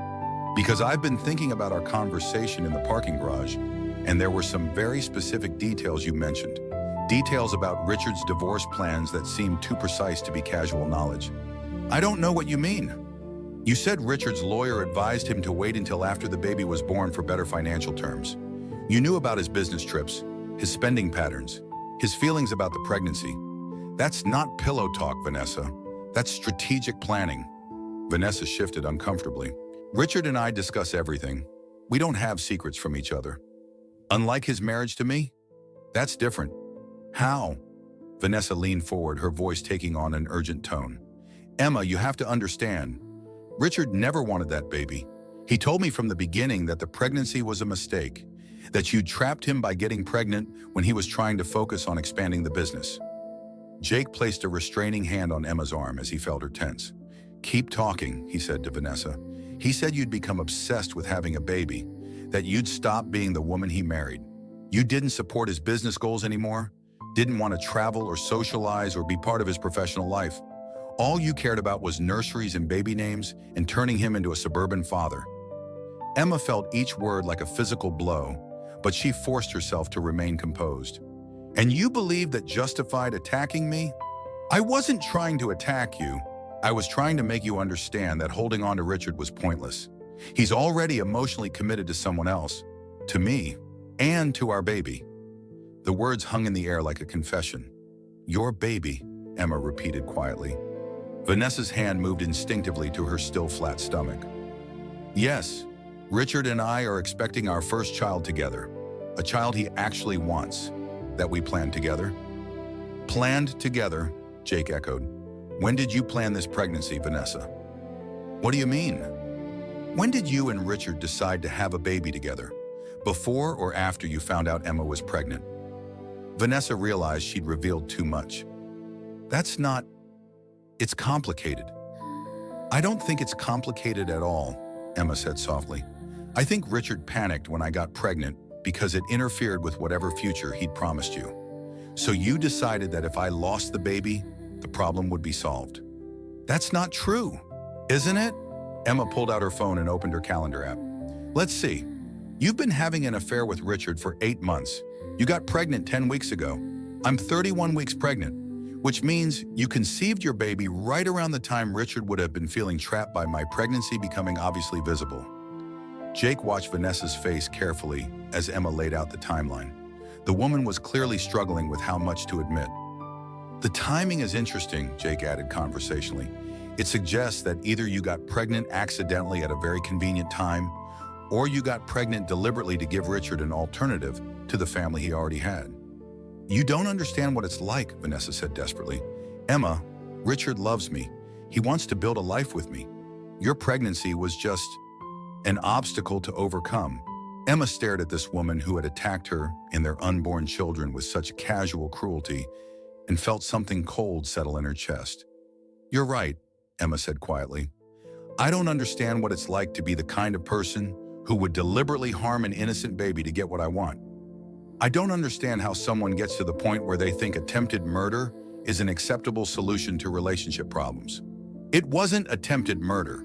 "Because I've been thinking about our conversation in the parking garage, and there were some very specific details you mentioned. Details about Richard's divorce plans that seemed too precise to be casual knowledge." "I don't know what you mean." "You said Richard's lawyer advised him to wait until after the baby was born for better financial terms. You knew about his business trips, his spending patterns, his feelings about the pregnancy. That's not pillow talk, Vanessa. That's strategic planning." Vanessa shifted uncomfortably. "Richard and I discuss everything. We don't have secrets from each other. Unlike his marriage to me? That's different." "How?" Vanessa leaned forward, her voice taking on an urgent tone. "Emma, you have to understand. Richard never wanted that baby. He told me from the beginning that the pregnancy was a mistake, that you trapped him by getting pregnant when he was trying to focus on expanding the business." Jake placed a restraining hand on Emma's arm as he felt her tense. "Keep talking," he said to Vanessa. "He said you'd become obsessed with having a baby, that you'd stop being the woman he married. You didn't support his business goals anymore, didn't want to travel or socialize or be part of his professional life. All you cared about was nurseries and baby names and turning him into a suburban father." Emma felt each word like a physical blow, but she forced herself to remain composed. "And you believe that justified attacking me?" "I wasn't trying to attack you. I was trying to make you understand that holding on to Richard was pointless. He's already emotionally committed to someone else, to me, and to our baby." The words hung in the air like a confession. "Your baby," Emma repeated quietly. Vanessa's hand moved instinctively to her still flat stomach. "Yes, Richard and I are expecting our first child together, a child he actually wants, that we planned together." "Planned together," Jake echoed. "When did you plan this pregnancy, Vanessa?" "What do you mean?" "When did you and Richard decide to have a baby together? Before or after you found out Emma was pregnant?" Vanessa realized she'd revealed too much. It's complicated." "I don't think it's complicated at all," Emma said softly. "I think Richard panicked when I got pregnant because it interfered with whatever future he'd promised you. So you decided that if I lost the baby, the problem would be solved. That's not true, isn't it? Emma pulled out her phone and opened her calendar app. Let's see. You've been having an affair with Richard for 8 months. You got pregnant 10 weeks ago. I'm 31 weeks pregnant, which means you conceived your baby right around the time Richard would have been feeling trapped by my pregnancy becoming obviously visible. Jake watched Vanessa's face carefully as Emma laid out the timeline. The woman was clearly struggling with how much to admit. The timing is interesting, Jake added conversationally. It suggests that either you got pregnant accidentally at a very convenient time, or you got pregnant deliberately to give Richard an alternative to the family he already had. You don't understand what it's like, Vanessa said desperately. Emma, Richard loves me. He wants to build a life with me. Your pregnancy was just an obstacle to overcome. Emma stared at this woman who had attacked her and their unborn children with such casual cruelty and felt something cold settle in her chest. You're right, Emma said quietly. I don't understand what it's like to be the kind of person who would deliberately harm an innocent baby to get what I want. I don't understand how someone gets to the point where they think attempted murder is an acceptable solution to relationship problems. It wasn't attempted murder.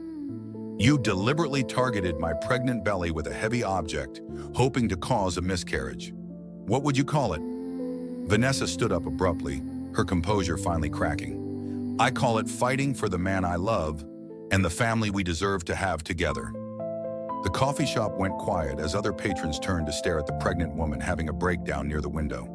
You deliberately targeted my pregnant belly with a heavy object, hoping to cause a miscarriage. What would you call it? Vanessa stood up abruptly, her composure finally cracking. I call it fighting for the man I love and the family we deserve to have together. The coffee shop went quiet as other patrons turned to stare at the pregnant woman having a breakdown near the window.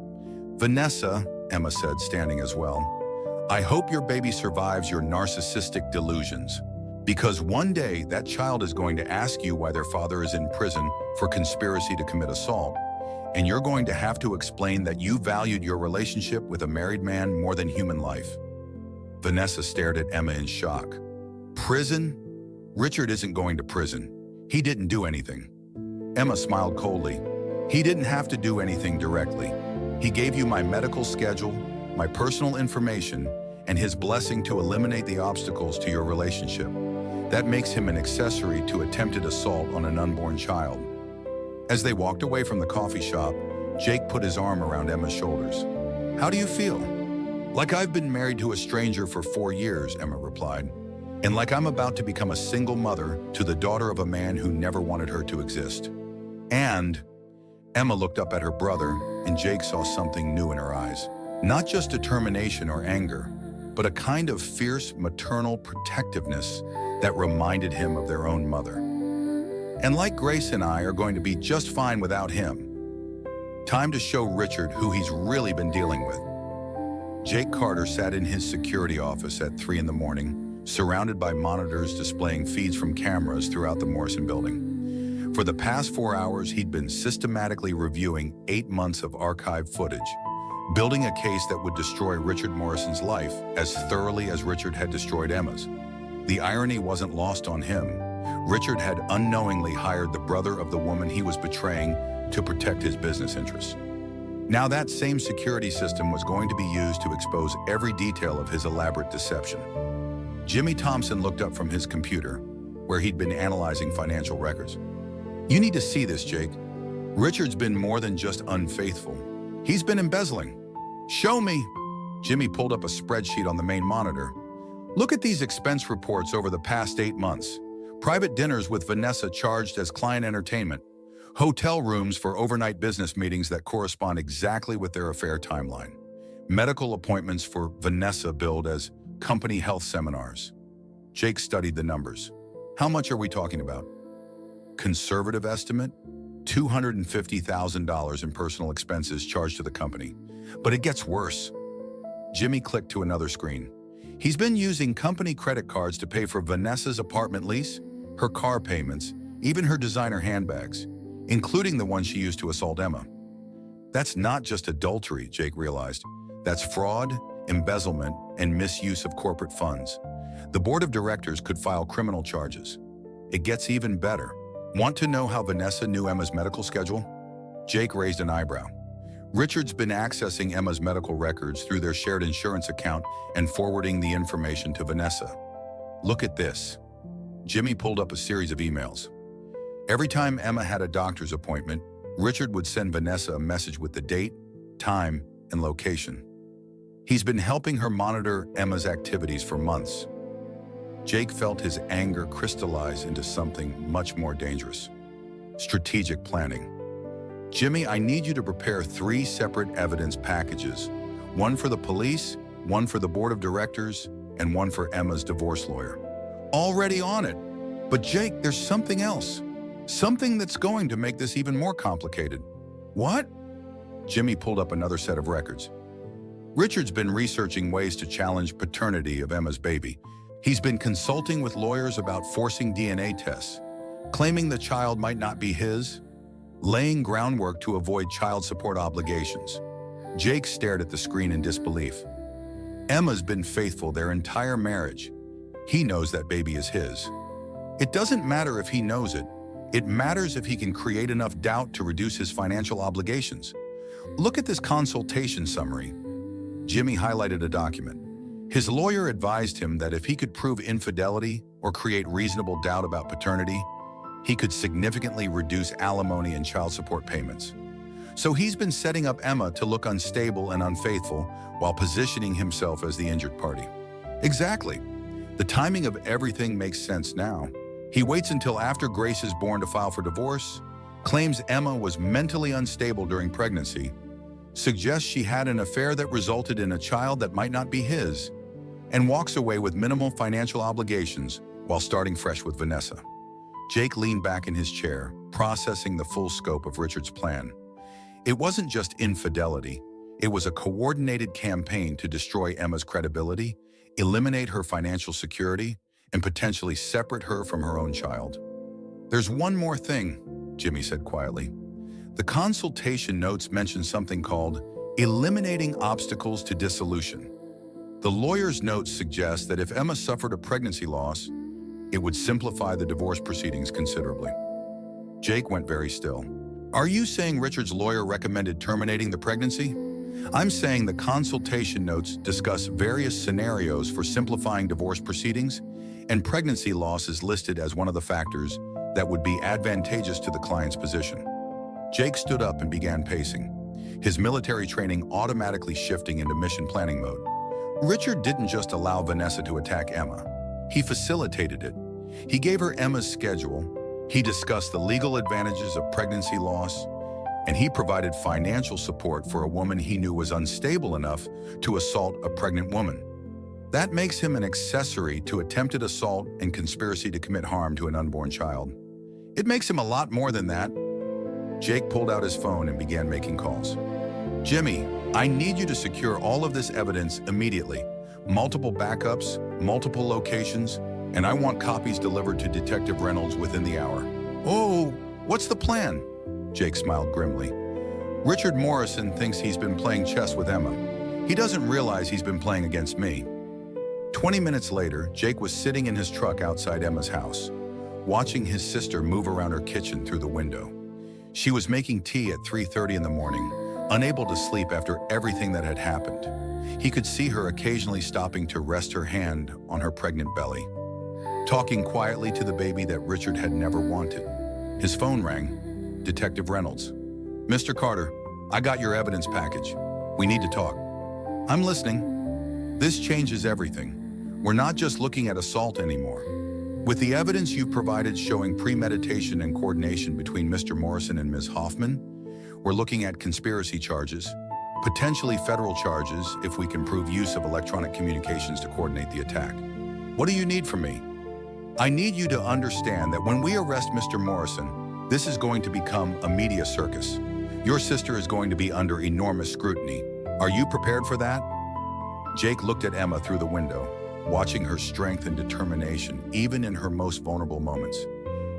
Vanessa, Emma said, standing as well, I hope your baby survives your narcissistic delusions, because one day that child is going to ask you why their father is in prison for conspiracy to commit assault, and you're going to have to explain that you valued your relationship with a married man more than human life. Vanessa stared at Emma in shock. Prison? Richard isn't going to prison. He didn't do anything. Emma smiled coldly. He didn't have to do anything directly. He gave you my medical schedule, my personal information, and his blessing to eliminate the obstacles to your relationship. That makes him an accessory to attempted assault on an unborn child. As they walked away from the coffee shop, Jake put his arm around Emma's shoulders. How do you feel? Like I've been married to a stranger for 4 years, Emma replied. And like I'm about to become a single mother to the daughter of a man who never wanted her to exist. And Emma looked up at her brother, and Jake saw something new in her eyes. Not just determination or anger, but a kind of fierce maternal protectiveness that reminded him of their own mother. And like Grace and I are going to be just fine without him. Time to show Richard who he's really been dealing with. Jake Carter sat in his security office at 3 in the morning, surrounded by monitors displaying feeds from cameras throughout the Morrison building. For the past 4 hours, he'd been systematically reviewing 8 months of archived footage, building a case that would destroy Richard Morrison's life as thoroughly as Richard had destroyed Emma's. The irony wasn't lost on him. Richard had unknowingly hired the brother of the woman he was betraying to protect his business interests. Now that same security system was going to be used to expose every detail of his elaborate deception. Jimmy Thompson looked up from his computer, where he'd been analyzing financial records. You need to see this, Jake. Richard's been more than just unfaithful. He's been embezzling. Show me. Jimmy pulled up a spreadsheet on the main monitor. Look at these expense reports over the past 8 months. Private dinners with Vanessa charged as client entertainment. Hotel rooms for overnight business meetings that correspond exactly with their affair timeline. Medical appointments for Vanessa billed as company health seminars. Jake studied the numbers. How much are we talking about? Conservative estimate? $250,000 in personal expenses charged to the company. But it gets worse. Jimmy clicked to another screen. He's been using company credit cards to pay for Vanessa's apartment lease, her car payments, even her designer handbags, including the one she used to assault Emma. That's not just adultery, Jake realized. That's fraud, embezzlement, and misuse of corporate funds. The board of directors could file criminal charges. It gets even better. Want to know how Vanessa knew Emma's medical schedule? Jake raised an eyebrow. Richard's been accessing Emma's medical records through their shared insurance account and forwarding the information to Vanessa. Look at this. Jimmy pulled up a series of emails. Every time Emma had a doctor's appointment, Richard would send Vanessa a message with the date, time, and location. He's been helping her monitor Emma's activities for months. Jake felt his anger crystallize into something much more dangerous. Strategic planning. Jimmy, I need you to prepare 3 separate evidence packages. One for the police, one for the board of directors, and one for Emma's divorce lawyer. Already on it. But Jake, there's something else. Something that's going to make this even more complicated. What? Jimmy pulled up another set of records. Richard's been researching ways to challenge paternity of Emma's baby. He's been consulting with lawyers about forcing DNA tests, claiming the child might not be his, laying groundwork to avoid child support obligations. Jake stared at the screen in disbelief. Emma's been faithful their entire marriage. He knows that baby is his. It doesn't matter if he knows it. It matters if he can create enough doubt to reduce his financial obligations. Look at this consultation summary. Jimmy highlighted a document. His lawyer advised him that if he could prove infidelity or create reasonable doubt about paternity, he could significantly reduce alimony and child support payments. So he's been setting up Emma to look unstable and unfaithful while positioning himself as the injured party. Exactly. The timing of everything makes sense now. He waits until after Grace is born to file for divorce, claims Emma was mentally unstable during pregnancy, suggests she had an affair that resulted in a child that might not be his, and walks away with minimal financial obligations while starting fresh with Vanessa. Jake leaned back in his chair, processing the full scope of Richard's plan. It wasn't just infidelity. It was a coordinated campaign to destroy Emma's credibility, eliminate her financial security, and potentially separate her from her own child. There's one more thing, Jimmy said quietly. The consultation notes mention something called eliminating obstacles to dissolution. The lawyer's notes suggest that if Emma suffered a pregnancy loss, it would simplify the divorce proceedings considerably. Jake went very still. Are you saying Richard's lawyer recommended terminating the pregnancy? I'm saying the consultation notes discuss various scenarios for simplifying divorce proceedings, and pregnancy loss is listed as one of the factors that would be advantageous to the client's position. Jake stood up and began pacing, his military training automatically shifting into mission planning mode. Richard didn't just allow Vanessa to attack Emma. He facilitated it. He gave her Emma's schedule. He discussed the legal advantages of pregnancy loss, and he provided financial support for a woman he knew was unstable enough to assault a pregnant woman. That makes him an accessory to attempted assault and conspiracy to commit harm to an unborn child. It makes him a lot more than that. Jake pulled out his phone and began making calls. Jimmy, I need you to secure all of this evidence immediately. Multiple backups, multiple locations, and I want copies delivered to Detective Reynolds within the hour. Oh, what's the plan? Jake smiled grimly. Richard Morrison thinks he's been playing chess with Emma. He doesn't realize he's been playing against me. 20 minutes later, Jake was sitting in his truck outside Emma's house, watching his sister move around her kitchen through the window. She was making tea at 3:30 in the morning, unable to sleep after everything that had happened. He could see her occasionally stopping to rest her hand on her pregnant belly, talking quietly to the baby that Richard had never wanted. His phone rang. Detective Reynolds. Mr. Carter, I got your evidence package. We need to talk. I'm listening. This changes everything. We're not just looking at assault anymore. With the evidence you've provided showing premeditation and coordination between Mr. Morrison and Ms. Hoffman, we're looking at conspiracy charges, potentially federal charges if we can prove use of electronic communications to coordinate the attack. What do you need from me? I need you to understand that when we arrest Mr. Morrison, this is going to become a media circus. Your sister is going to be under enormous scrutiny. Are you prepared for that? Jake looked at Emma through the window, watching her strength and determination, even in her most vulnerable moments.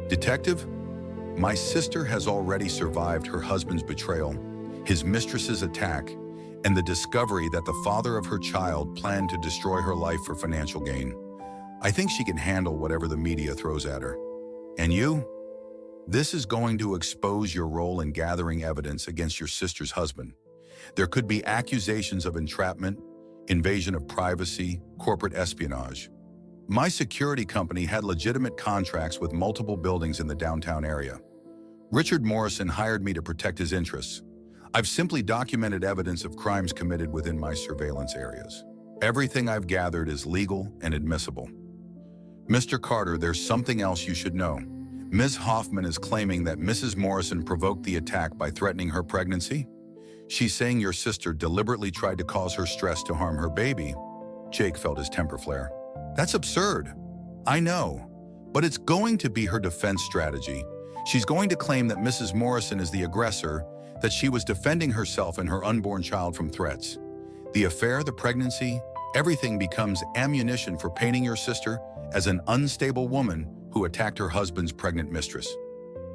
Detective, my sister has already survived her husband's betrayal, his mistress's attack, and the discovery that the father of her child planned to destroy her life for financial gain. I think she can handle whatever the media throws at her. And you? This is going to expose your role in gathering evidence against your sister's husband. There could be accusations of entrapment, invasion of privacy, corporate espionage. My security company had legitimate contracts with multiple buildings in the downtown area. Richard Morrison hired me to protect his interests. I've simply documented evidence of crimes committed within my surveillance areas. Everything I've gathered is legal and admissible. Mr. Carter, there's something else you should know. Ms. Hoffman is claiming that Mrs. Morrison provoked the attack by threatening her pregnancy. She's saying your sister deliberately tried to cause her stress to harm her baby. Jake felt his temper flare. That's absurd. I know, but it's going to be her defense strategy. She's going to claim that Mrs. Morrison is the aggressor, that she was defending herself and her unborn child from threats. The affair, the pregnancy, everything becomes ammunition for painting your sister as an unstable woman who attacked her husband's pregnant mistress.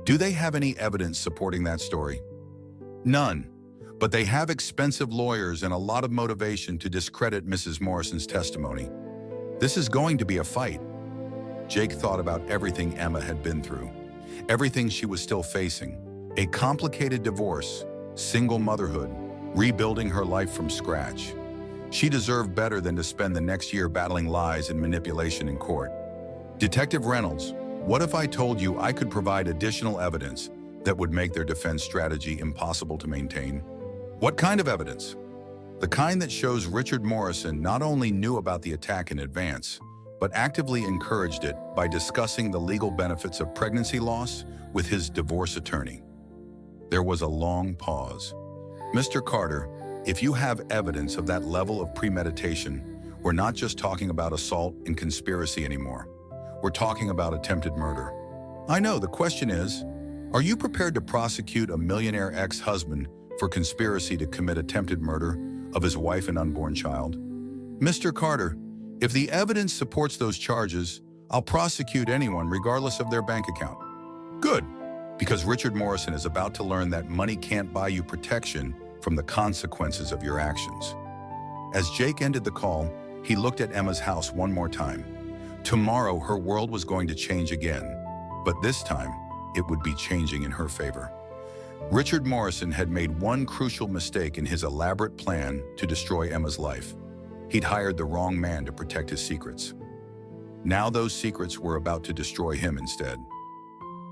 Do they have any evidence supporting that story? None, but they have expensive lawyers and a lot of motivation to discredit Mrs. Morrison's testimony. This is going to be a fight. Jake thought about everything Emma had been through, everything she was still facing, a complicated divorce, single motherhood, rebuilding her life from scratch. She deserved better than to spend the next year battling lies and manipulation in court. Detective Reynolds, what if I told you I could provide additional evidence that would make their defense strategy impossible to maintain? What kind of evidence? The kind that shows Richard Morrison not only knew about the attack in advance, but actively encouraged it by discussing the legal benefits of pregnancy loss with his divorce attorney. There was a long pause. Mr. Carter, if you have evidence of that level of premeditation, we're not just talking about assault and conspiracy anymore. We're talking about attempted murder. I know, the question is, are you prepared to prosecute a millionaire ex-husband for conspiracy to commit attempted murder of his wife and unborn child? Mr. Carter, if the evidence supports those charges, I'll prosecute anyone regardless of their bank account. Good, because Richard Morrison is about to learn that money can't buy you protection from the consequences of your actions. As Jake ended the call, he looked at Emma's house one more time. Tomorrow, her world was going to change again, but this time, it would be changing in her favor. Richard Morrison had made one crucial mistake in his elaborate plan to destroy Emma's life. He'd hired the wrong man to protect his secrets. Now those secrets were about to destroy him instead.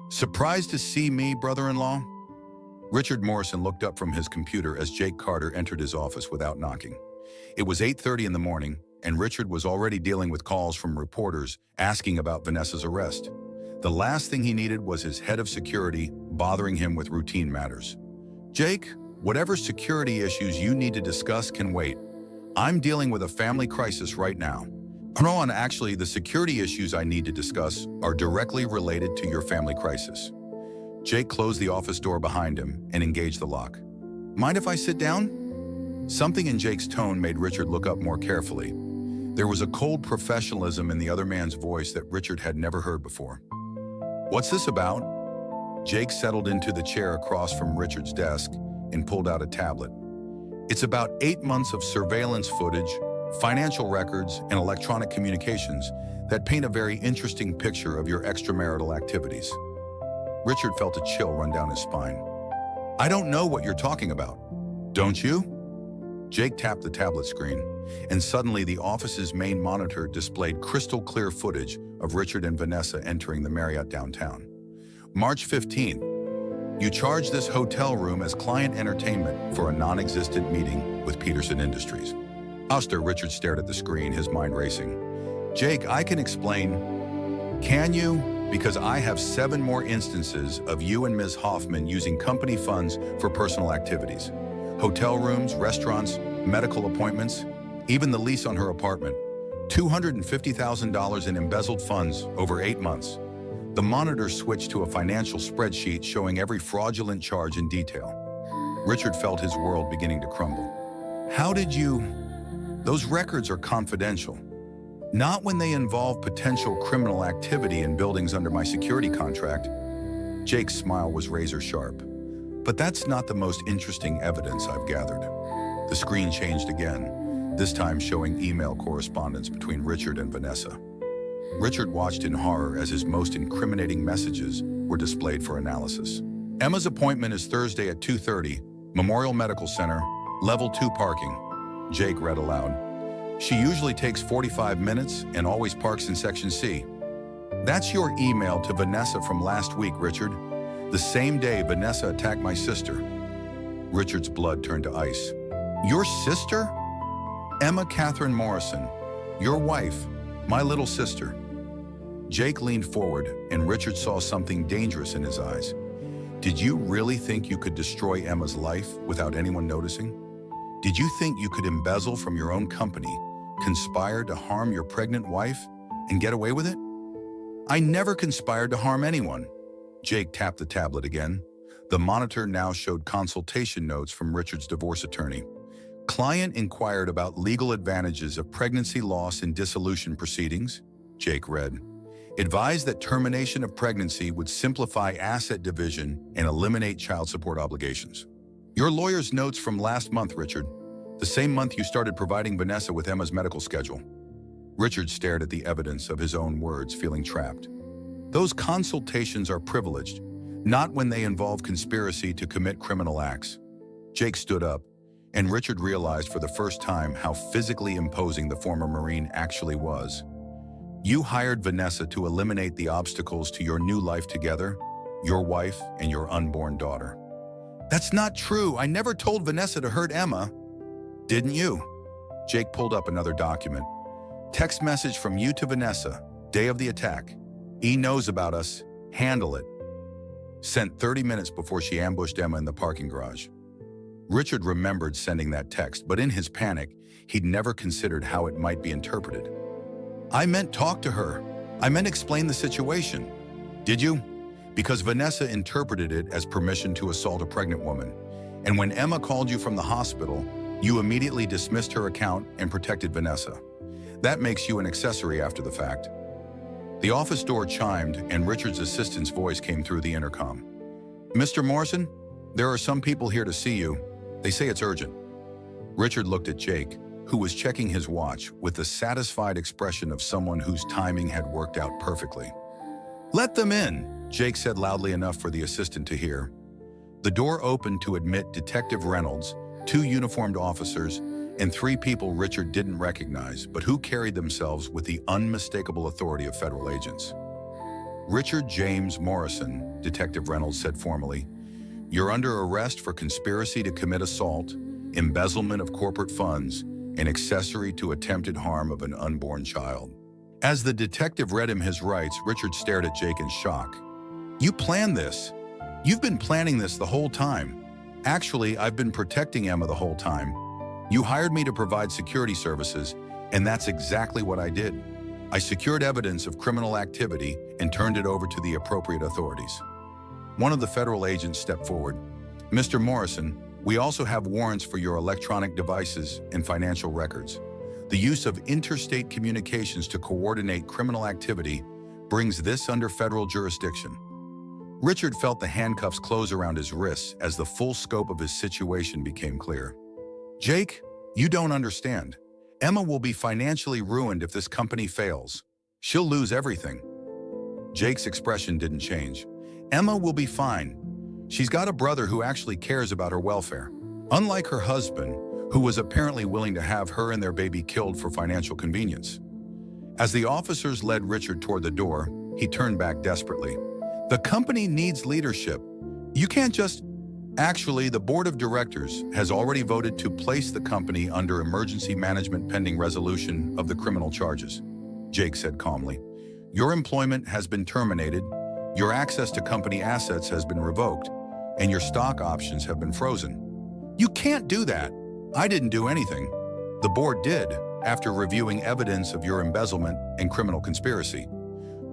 Surprised to see me, brother-in-law? Richard Morrison looked up from his computer as Jake Carter entered his office without knocking. It was 8:30 in the morning, and Richard was already dealing with calls from reporters asking about Vanessa's arrest. The last thing he needed was his head of security bothering him with routine matters. Jake, whatever security issues you need to discuss can wait. I'm dealing with a family crisis right now. No, and actually, the security issues I need to discuss are directly related to your family crisis. Jake closed the office door behind him and engaged the lock. Mind if I sit down? Something in Jake's tone made Richard look up more carefully. There was a cold professionalism in the other man's voice that Richard had never heard before. What's this about? Jake settled into the chair across from Richard's desk and pulled out a tablet. It's about 8 months of surveillance footage, financial records, and electronic communications that paint a very interesting picture of your extramarital activities. Richard felt a chill run down his spine. I don't know what you're talking about. Don't you? Jake tapped the tablet screen, and suddenly the office's main monitor displayed crystal clear footage of Richard and Vanessa entering the Marriott downtown. March 15th, you charged this hotel room as client entertainment for a non-existent meeting with Peterson Industries. Oster, Richard stared at the screen, his mind racing. Jake, I can explain. Can you? Because I have 7 more instances of you and Ms. Hoffman using company funds for personal activities. Hotel rooms, restaurants, medical appointments, even the lease on her apartment. $250,000 in embezzled funds over 8 months. The monitor switched to a financial spreadsheet showing every fraudulent charge in detail. Richard felt his world beginning to crumble. How did you? Those records are confidential. Not when they involve potential criminal activity in buildings under my security contract. Jake's smile was razor sharp. But that's not the most interesting evidence I've gathered. The screen changed again, this time showing email correspondence between Richard and Vanessa. Richard watched in horror as his most incriminating messages were displayed for analysis. Emma's appointment is Thursday at 2:30, Memorial Medical Center, level 2 parking. Jake read aloud. She usually takes 45 minutes and always parks in section C. That's your email to Vanessa from last week, Richard. The same day Vanessa attacked my sister. Richard's blood turned to ice. Your sister? Emma Catherine Morrison, your wife, my little sister. Jake leaned forward, and Richard saw something dangerous in his eyes. Did you really think you could destroy Emma's life without anyone noticing? Did you think you could embezzle from your own company, conspire to harm your pregnant wife, and get away with it? I never conspired to harm anyone. Jake tapped the tablet again. The monitor now showed consultation notes from Richard's divorce attorney. Client inquired about legal advantages of pregnancy loss and dissolution proceedings, Jake read. Advised that termination of pregnancy would simplify asset division and eliminate child support obligations. Your lawyer's notes from last month, Richard. The same month you started providing Vanessa with Emma's medical schedule. Richard stared at the evidence of his own words, feeling trapped. Those consultations are privileged, not when they involve conspiracy to commit criminal acts. Jake stood up, and Richard realized for the first time how physically imposing the former Marine actually was. You hired Vanessa to eliminate the obstacles to your new life together, your wife and your unborn daughter. That's not true. I never told Vanessa to hurt Emma. Didn't you? Jake pulled up another document. Text message from you to Vanessa, day of the attack. He knows about us. Handle it. Sent 30 minutes before she ambushed Emma in the parking garage. Richard remembered sending that text, but in his panic, he'd never considered how it might be interpreted. I meant talk to her. I meant explain the situation. Did you? Because Vanessa interpreted it as permission to assault a pregnant woman. And when Emma called you from the hospital, you immediately dismissed her account and protected Vanessa. That makes you an accessory after the fact. The office door chimed and Richard's assistant's voice came through the intercom. Mr. Morrison, there are some people here to see you. They say it's urgent. Richard looked at Jake, who was checking his watch with the satisfied expression of someone whose timing had worked out perfectly. Let them in, Jake said loudly enough for the assistant to hear. The door opened to admit Detective Reynolds, 2 uniformed officers, and 3 people Richard didn't recognize, but who carried themselves with the unmistakable authority of federal agents. Richard James Morrison, Detective Reynolds said formally, you're under arrest for conspiracy to commit assault, embezzlement of corporate funds, and accessory to attempted harm of an unborn child. As the detective read him his rights, Richard stared at Jake in shock. You planned this. You've been planning this the whole time. Actually, I've been protecting Emma the whole time. You hired me to provide security services, and that's exactly what I did. I secured evidence of criminal activity and turned it over to the appropriate authorities. One of the federal agents stepped forward. Mr. Morrison, we also have warrants for your electronic devices and financial records. The use of interstate communications to coordinate criminal activity brings this under federal jurisdiction. Richard felt the handcuffs close around his wrists as the full scope of his situation became clear. Jake, you don't understand. Emma will be financially ruined if this company fails. She'll lose everything. Jake's expression didn't change. Emma will be fine. She's got a brother who actually cares about her welfare. Unlike her husband, who was apparently willing to have her and their baby killed for financial convenience. As the officers led Richard toward the door, he turned back desperately. The company needs leadership. You can't just... Actually, the board of directors has already voted to place the company under emergency management pending resolution of the criminal charges, Jake said calmly. Your employment has been terminated, your access to company assets has been revoked, and your stock options have been frozen. You can't do that. I didn't do anything. The board did, after reviewing evidence of your embezzlement and criminal conspiracy.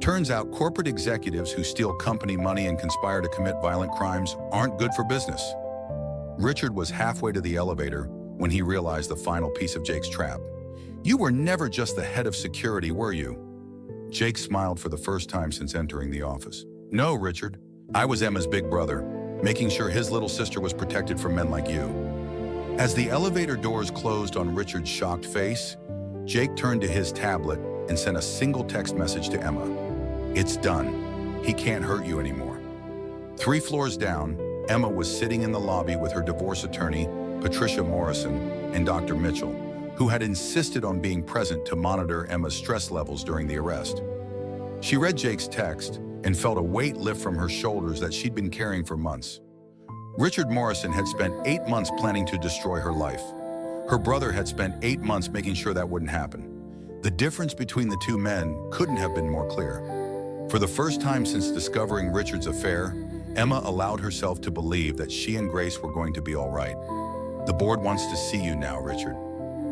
Turns out corporate executives who steal company money and conspire to commit violent crimes aren't good for business. Richard was halfway to the elevator when he realized the final piece of Jake's trap. You were never just the head of security, were you? Jake smiled for the first time since entering the office. No, Richard. I was Emma's big brother, making sure his little sister was protected from men like you. As the elevator doors closed on Richard's shocked face, Jake turned to his tablet and sent a single text message to Emma. It's done. He can't hurt you anymore. 3 floors down, Emma was sitting in the lobby with her divorce attorney, Patricia Morrison, and Dr. Mitchell, who had insisted on being present to monitor Emma's stress levels during the arrest. She read Jake's text and felt a weight lift from her shoulders that she'd been carrying for months. Richard Morrison had spent 8 months planning to destroy her life. Her brother had spent 8 months making sure that wouldn't happen. The difference between the two men couldn't have been more clear. For the first time since discovering Richard's affair, Emma allowed herself to believe that she and Grace were going to be all right. The board wants to see you now, Richard.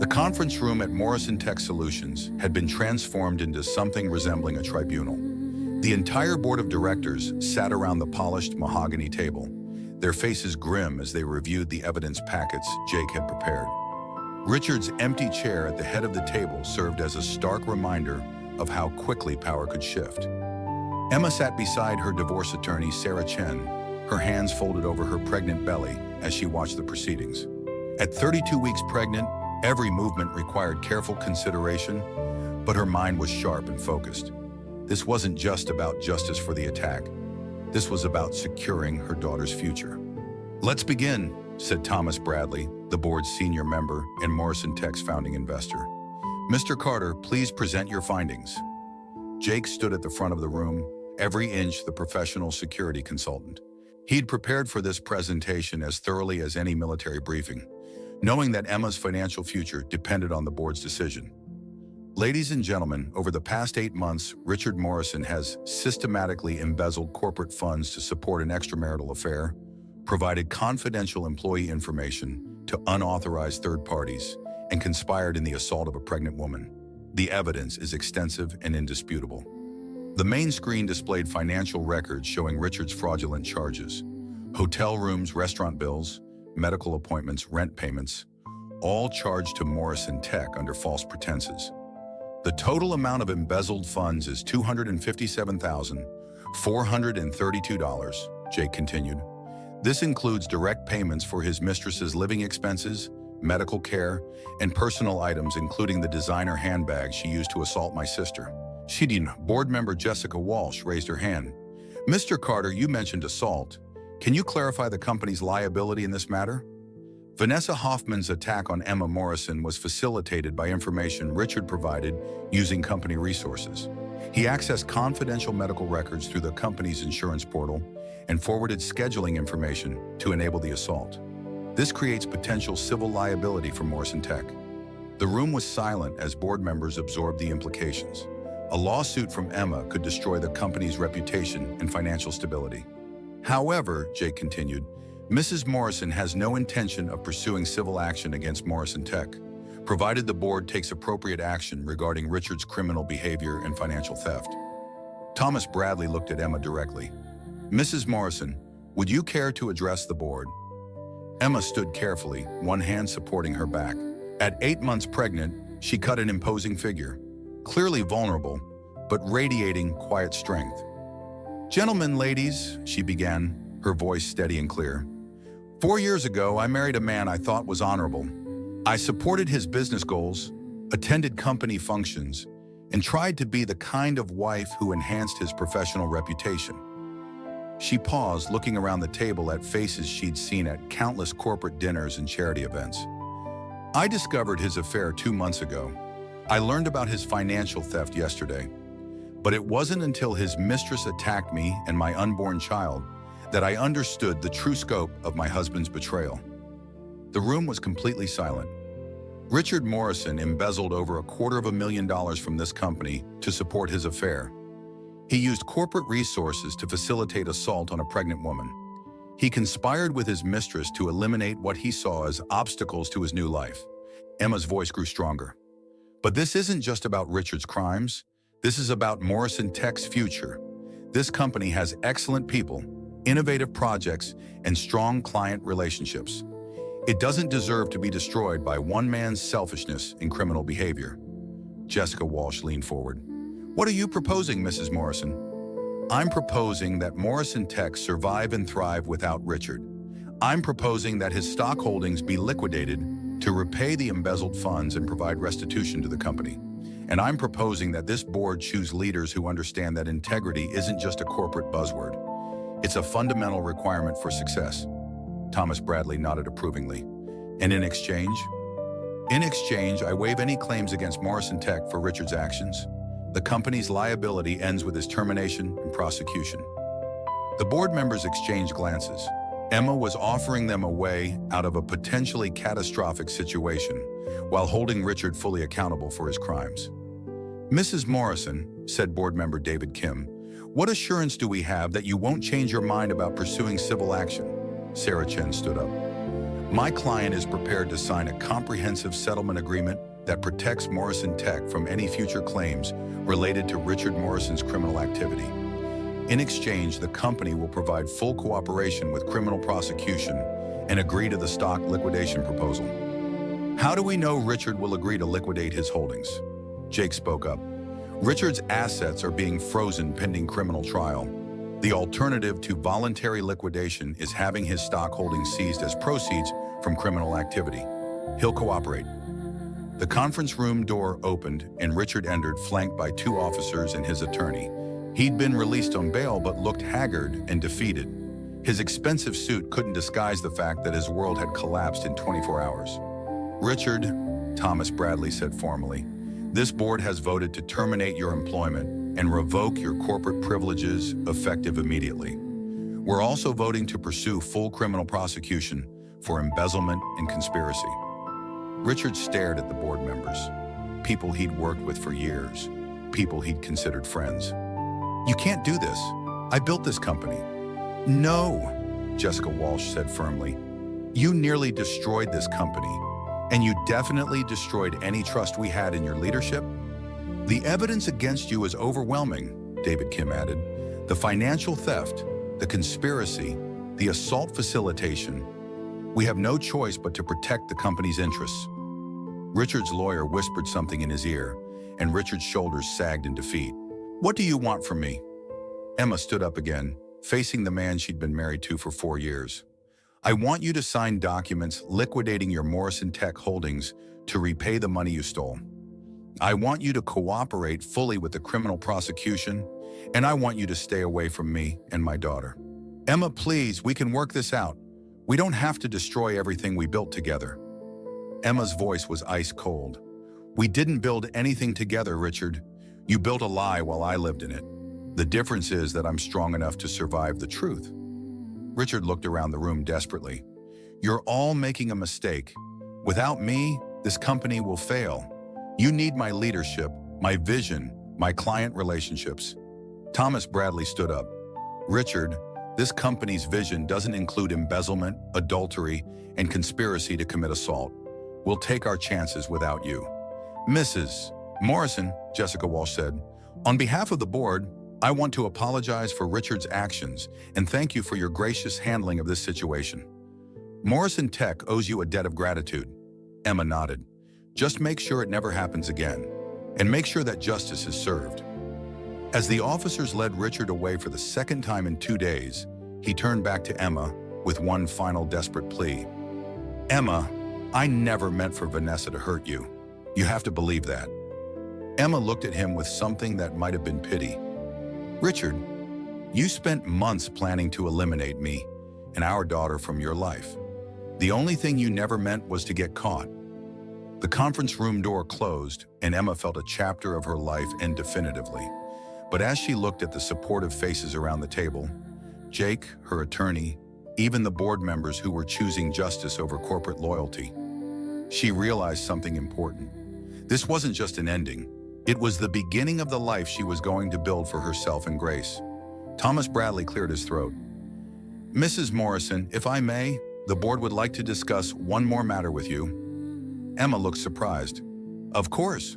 The conference room at Morrison Tech Solutions had been transformed into something resembling a tribunal. The entire board of directors sat around the polished mahogany table, their faces grim as they reviewed the evidence packets Jake had prepared. Richard's empty chair at the head of the table served as a stark reminder of how quickly power could shift. Emma sat beside her divorce attorney, Sarah Chen, her hands folded over her pregnant belly as she watched the proceedings. At 32 weeks pregnant, every movement required careful consideration, but her mind was sharp and focused. This wasn't just about justice for the attack. This was about securing her daughter's future. "Let's begin," said Thomas Bradley, the board's senior member and Morrison Tech's founding investor. "Mr. Carter, please present your findings." Jake stood at the front of the room, every inch the professional security consultant. He'd prepared for this presentation as thoroughly as any military briefing, knowing that Emma's financial future depended on the board's decision. "Ladies and gentlemen, over the past 8 months, Richard Morrison has systematically embezzled corporate funds to support an extramarital affair, provided confidential employee information to unauthorized third parties, and conspired in the assault of a pregnant woman. The evidence is extensive and indisputable." The main screen displayed financial records showing Richard's fraudulent charges: hotel rooms, restaurant bills, medical appointments, rent payments, all charged to Morrison Tech under false pretenses. "The total amount of embezzled funds is $257,432, Jake continued. "This includes direct payments for his mistress's living expenses, medical care, and personal items, including the designer handbag she used to assault my sister." Board member Jessica Walsh raised her hand. "Mr. Carter, you mentioned assault. Can you clarify the company's liability in this matter?" Vanessa Hoffman's attack on Emma Morrison was facilitated by information Richard provided using company resources. He accessed confidential medical records through the company's insurance portal and forwarded scheduling information to enable the assault. This creates potential civil liability for Morrison Tech. The room was silent as board members absorbed the implications. A lawsuit from Emma could destroy the company's reputation and financial stability. "However," Jake continued, "Mrs. Morrison has no intention of pursuing civil action against Morrison Tech, provided the board takes appropriate action regarding Richard's criminal behavior and financial theft." Thomas Bradley looked at Emma directly. "Mrs. Morrison, would you care to address the board?" Emma stood carefully, one hand supporting her back. At 8 months pregnant, she cut an imposing figure, clearly vulnerable, but radiating quiet strength. "Gentlemen, ladies," she began, her voice steady and clear. 4 years ago, I married a man I thought was honorable. I supported his business goals, attended company functions, and tried to be the kind of wife who enhanced his professional reputation." She paused, looking around the table at faces she'd seen at countless corporate dinners and charity events. "I discovered his affair 2 months ago. I learned about his financial theft yesterday. But it wasn't until his mistress attacked me and my unborn child that I understood the true scope of my husband's betrayal." The room was completely silent. Richard Morrison embezzled over $250,000 from this company to support his affair. He used corporate resources to facilitate assault on a pregnant woman. He conspired with his mistress to eliminate what he saw as obstacles to his new life. Emma's voice grew stronger. "But this isn't just about Richard's crimes. This is about Morrison Tech's future. This company has excellent people, innovative projects, and strong client relationships. It doesn't deserve to be destroyed by one man's selfishness and criminal behavior." Jessica Walsh leaned forward. "What are you proposing, Mrs. Morrison?" "I'm proposing that Morrison Tech survive and thrive without Richard. I'm proposing that his stock holdings be liquidated to repay the embezzled funds and provide restitution to the company. And I'm proposing that this board choose leaders who understand that integrity isn't just a corporate buzzword. It's a fundamental requirement for success." Thomas Bradley nodded approvingly. "And in exchange?" "In exchange, I waive any claims against Morrison Tech for Richard's actions. The company's liability ends with his termination and prosecution." The board members exchanged glances. Emma was offering them a way out of a potentially catastrophic situation while holding Richard fully accountable for his crimes. "Mrs. Morrison," said board member David Kim, "what assurance do we have that you won't change your mind about pursuing civil action?" Sarah Chen stood up. "My client is prepared to sign a comprehensive settlement agreement that protects Morrison Tech from any future claims related to Richard Morrison's criminal activity. In exchange, the company will provide full cooperation with criminal prosecution and agree to the stock liquidation proposal." "How do we know Richard will agree to liquidate his holdings?" Jake spoke up. "Richard's assets are being frozen pending criminal trial. The alternative to voluntary liquidation is having his stock holdings seized as proceeds from criminal activity. He'll cooperate." The conference room door opened and Richard entered, flanked by 2 officers and his attorney. He'd been released on bail but looked haggard and defeated. His expensive suit couldn't disguise the fact that his world had collapsed in 24 hours. "Richard," Thomas Bradley said formally, "this board has voted to terminate your employment and revoke your corporate privileges effective immediately. We're also voting to pursue full criminal prosecution for embezzlement and conspiracy." Richard stared at the board members, people he'd worked with for years, people he'd considered friends. "You can't do this. I built this company." "No," Jessica Walsh said firmly. "You nearly destroyed this company, and you definitely destroyed any trust we had in your leadership." "The evidence against you is overwhelming," David Kim added. "The financial theft, the conspiracy, the assault facilitation. We have no choice but to protect the company's interests." Richard's lawyer whispered something in his ear, and Richard's shoulders sagged in defeat. "What do you want from me?" Emma stood up again, facing the man she'd been married to for 4 years. "I want you to sign documents liquidating your Morrison Tech holdings to repay the money you stole. I want you to cooperate fully with the criminal prosecution, and I want you to stay away from me and my daughter." "Emma, please, we can work this out. We don't have to destroy everything we built together." Emma's voice was ice cold. "We didn't build anything together, Richard. You built a lie while I lived in it. The difference is that I'm strong enough to survive the truth." Richard looked around the room desperately. "You're all making a mistake. Without me, this company will fail. You need my leadership, my vision, my client relationships." Thomas Bradley stood up. "Richard, this company's vision doesn't include embezzlement, adultery, and conspiracy to commit assault. We'll take our chances without you." "Mrs. Morrison," Jessica Walsh said, "on behalf of the board, I want to apologize for Richard's actions and thank you for your gracious handling of this situation. Morrison Tech owes you a debt of gratitude." Emma nodded. "Just make sure it never happens again, and make sure that justice is served." As the officers led Richard away for the second time in 2 days, he turned back to Emma with one final desperate plea. "Emma, I never meant for Vanessa to hurt you. You have to believe that." Emma looked at him with something that might have been pity. "Richard, you spent months planning to eliminate me and our daughter from your life. The only thing you never meant was to get caught." The conference room door closed, and Emma felt a chapter of her life end definitively. But as she looked at the supportive faces around the table, Jake, her attorney, even the board members who were choosing justice over corporate loyalty, she realized something important. This wasn't just an ending. It was the beginning of the life she was going to build for herself and Grace. Thomas Bradley cleared his throat. "Mrs. Morrison, if I may, the board would like to discuss one more matter with you." Emma looked surprised. "Of course."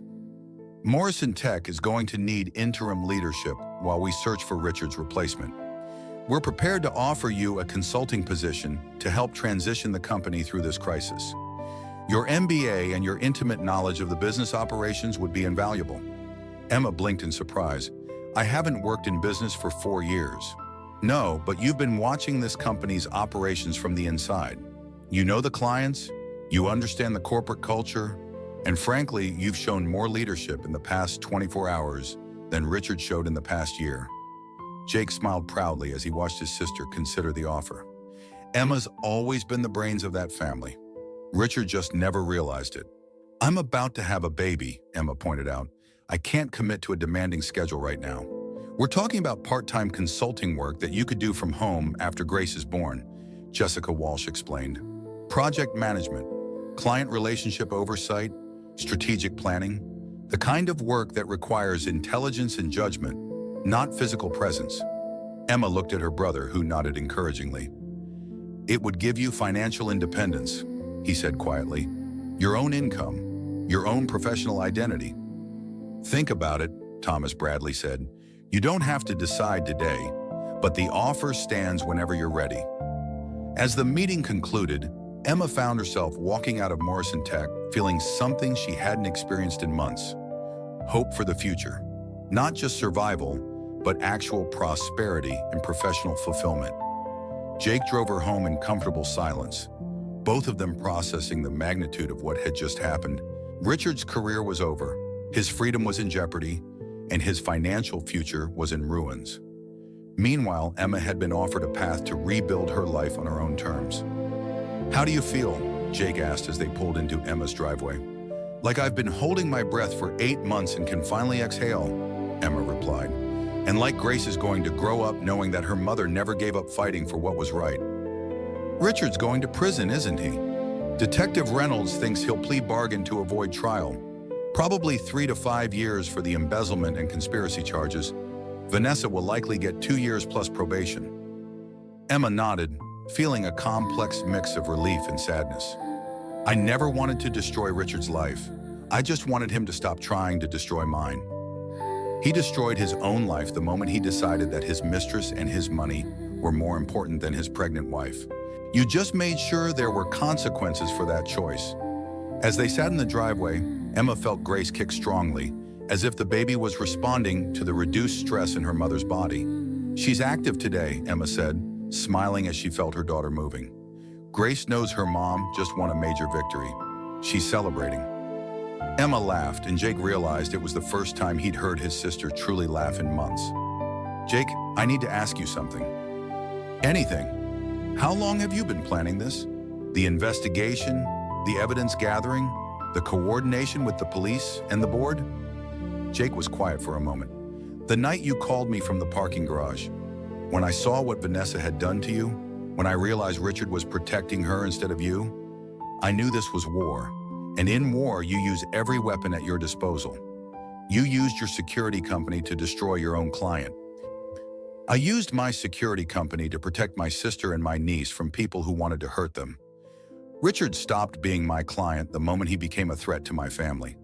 "Morrison Tech is going to need interim leadership while we search for Richard's replacement. We're prepared to offer you a consulting position to help transition the company through this crisis. Your MBA and your intimate knowledge of the business operations would be invaluable." Emma blinked in surprise. "I haven't worked in business for 4 years." "No, but you've been watching this company's operations from the inside. You know the clients, you understand the corporate culture, and frankly, you've shown more leadership in the past 24 hours than Richard showed in the past year." Jake smiled proudly as he watched his sister consider the offer. Emma's always been the brains of that family. Richard just never realized it. "I'm about to have a baby," Emma pointed out. "I can't commit to a demanding schedule right now. We're talking about part-time consulting work that you could do from home after Grace is born. Jessica Walsh explained. Project management, client relationship oversight, strategic planning, the kind of work that requires intelligence and judgment, not physical presence. Emma looked at her brother, who nodded encouragingly. It would give you financial independence, he said quietly. Your own income, your own professional identity. Think about it, Thomas Bradley said. You don't have to decide today, but the offer stands whenever you're ready. As the meeting concluded, Emma found herself walking out of Morrison Tech feeling something she hadn't experienced in months. Hope for the future. Not just survival, but actual prosperity and professional fulfillment. Jake drove her home in comfortable silence, both of them processing the magnitude of what had just happened. Richard's career was over, his freedom was in jeopardy, and his financial future was in ruins. Meanwhile, Emma had been offered a path to rebuild her life on her own terms. How do you feel? Jake asked as they pulled into Emma's driveway. Like I've been holding my breath for 8 months and can finally exhale, Emma replied. And like Grace is going to grow up knowing that her mother never gave up fighting for what was right. Richard's going to prison, isn't he? Detective Reynolds thinks he'll plead bargain to avoid trial. Probably 3 to 5 years for the embezzlement and conspiracy charges. Vanessa will likely get 2 years plus probation. Emma nodded, feeling a complex mix of relief and sadness. I never wanted to destroy Richard's life. I just wanted him to stop trying to destroy mine. He destroyed his own life the moment he decided that his mistress and his money were more important than his pregnant wife. You just made sure there were consequences for that choice. As they sat in the driveway, Emma felt Grace kick strongly, as if the baby was responding to the reduced stress in her mother's body. She's active today, Emma said, smiling as she felt her daughter moving. Grace knows her mom just won a major victory. She's celebrating. Emma laughed, and Jake realized it was the first time he'd heard his sister truly laugh in months. Jake, I need to ask you something. Anything. How long have you been planning this? The investigation, the evidence gathering, the coordination with the police and the board? Jake was quiet for a moment. The night you called me from the parking garage. When I saw what Vanessa had done to you, when I realized Richard was protecting her instead of you, I knew this was war. And in war, you use every weapon at your disposal. You used your security company to destroy your own client. I used my security company to protect my sister and my niece from people who wanted to hurt them. Richard stopped being my client the moment he became a threat to my family.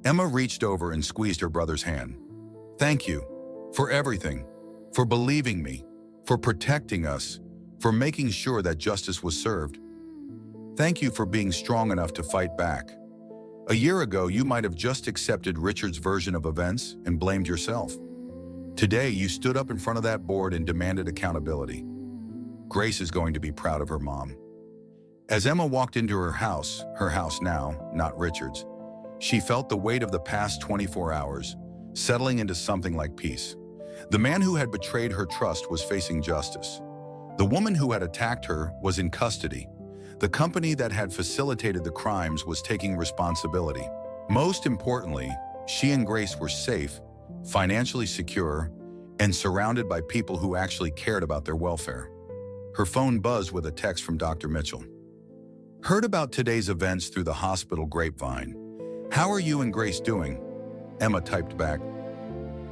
Emma reached over and squeezed her brother's hand. Thank you for everything, for believing me, for protecting us, for making sure that justice was served. Thank you for being strong enough to fight back. A year ago, you might have just accepted Richard's version of events and blamed yourself. Today, you stood up in front of that board and demanded accountability. Grace is going to be proud of her mom. As Emma walked into her house now, not Richard's, she felt the weight of the past 24 hours, settling into something like peace. The man who had betrayed her trust was facing justice. The woman who had attacked her was in custody. The company that had facilitated the crimes was taking responsibility. Most importantly, she and Grace were safe, financially secure, and surrounded by people who actually cared about their welfare. Her phone buzzed with a text from Dr. Mitchell. Heard about today's events through the hospital grapevine. How are you and Grace doing? Emma typed back.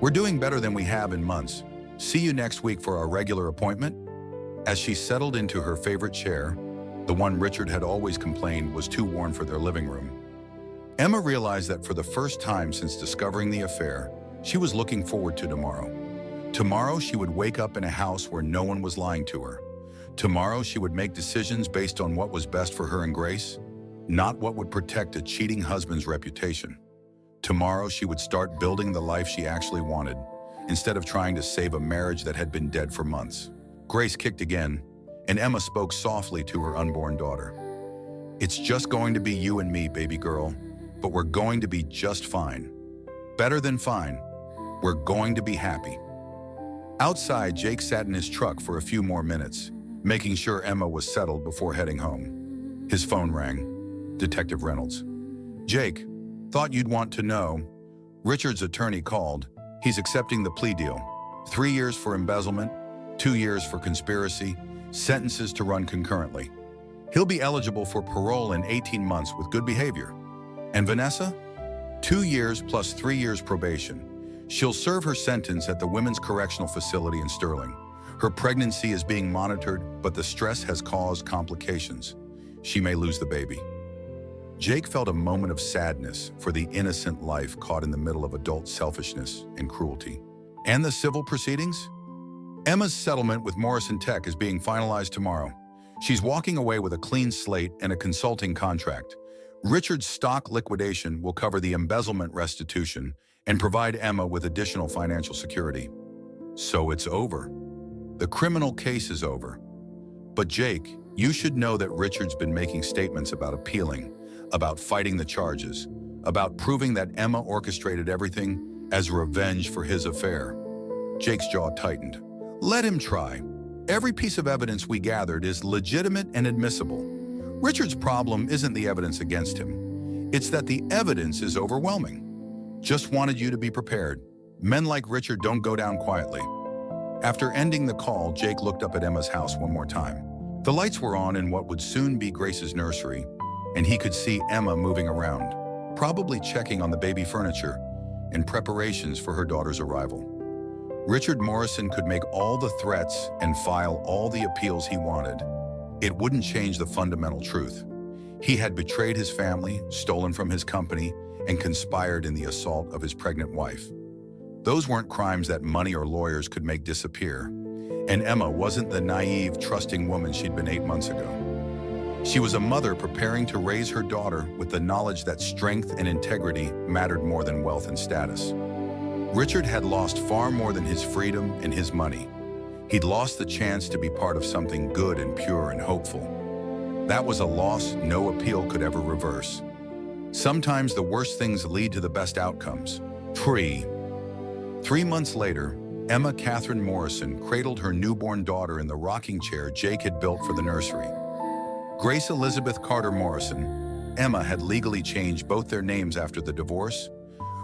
We're doing better than we have in months. See you next week for our regular appointment. As she settled into her favorite chair, the one Richard had always complained was too worn for their living room, Emma realized that for the first time since discovering the affair, she was looking forward to tomorrow. Tomorrow she would wake up in a house where no one was lying to her. Tomorrow she would make decisions based on what was best for her and Grace, not what would protect a cheating husband's reputation. Tomorrow she would start building the life she actually wanted, instead of trying to save a marriage that had been dead for months. Grace kicked again, and Emma spoke softly to her unborn daughter. It's just going to be you and me, baby girl, but we're going to be just fine. Better than fine. We're going to be happy. Outside, Jake sat in his truck for a few more minutes, making sure Emma was settled before heading home. His phone rang. Detective Reynolds. Jake, thought you'd want to know. Richard's attorney called. He's accepting the plea deal. 3 years for embezzlement, 2 years for conspiracy, sentences to run concurrently. He'll be eligible for parole in 18 months with good behavior. And Vanessa? 2 years plus 3 years probation. She'll serve her sentence at the Women's Correctional Facility in Sterling. Her pregnancy is being monitored, but the stress has caused complications. She may lose the baby. Jake felt a moment of sadness for the innocent life caught in the middle of adult selfishness and cruelty. And the civil proceedings? Emma's settlement with Morrison Tech is being finalized tomorrow. She's walking away with a clean slate and a consulting contract. Richard's stock liquidation will cover the embezzlement restitution and provide Emma with additional financial security. So it's over. The criminal case is over. But Jake, you should know that Richard's been making statements about appealing, about fighting the charges, about proving that Emma orchestrated everything as revenge for his affair. Jake's jaw tightened. Let him try. Every piece of evidence we gathered is legitimate and admissible. Richard's problem isn't the evidence against him. It's that the evidence is overwhelming. Just wanted you to be prepared. Men like Richard don't go down quietly. After ending the call, Jake looked up at Emma's house one more time. The lights were on in what would soon be Grace's nursery, and he could see Emma moving around, probably checking on the baby furniture in preparations for her daughter's arrival. Richard Morrison could make all the threats and file all the appeals he wanted. It wouldn't change the fundamental truth. He had betrayed his family, stolen from his company, and conspired in the assault of his pregnant wife. Those weren't crimes that money or lawyers could make disappear. And Emma wasn't the naive, trusting woman she'd been 8 months ago. She was a mother preparing to raise her daughter with the knowledge that strength and integrity mattered more than wealth and status. Richard had lost far more than his freedom and his money. He'd lost the chance to be part of something good and pure and hopeful. That was a loss no appeal could ever reverse. Sometimes the worst things lead to the best outcomes. 3 months later, Emma Catherine Morrison cradled her newborn daughter in the rocking chair Jake had built for the nursery. Grace Elizabeth Carter Morrison, Emma had legally changed both their names after the divorce,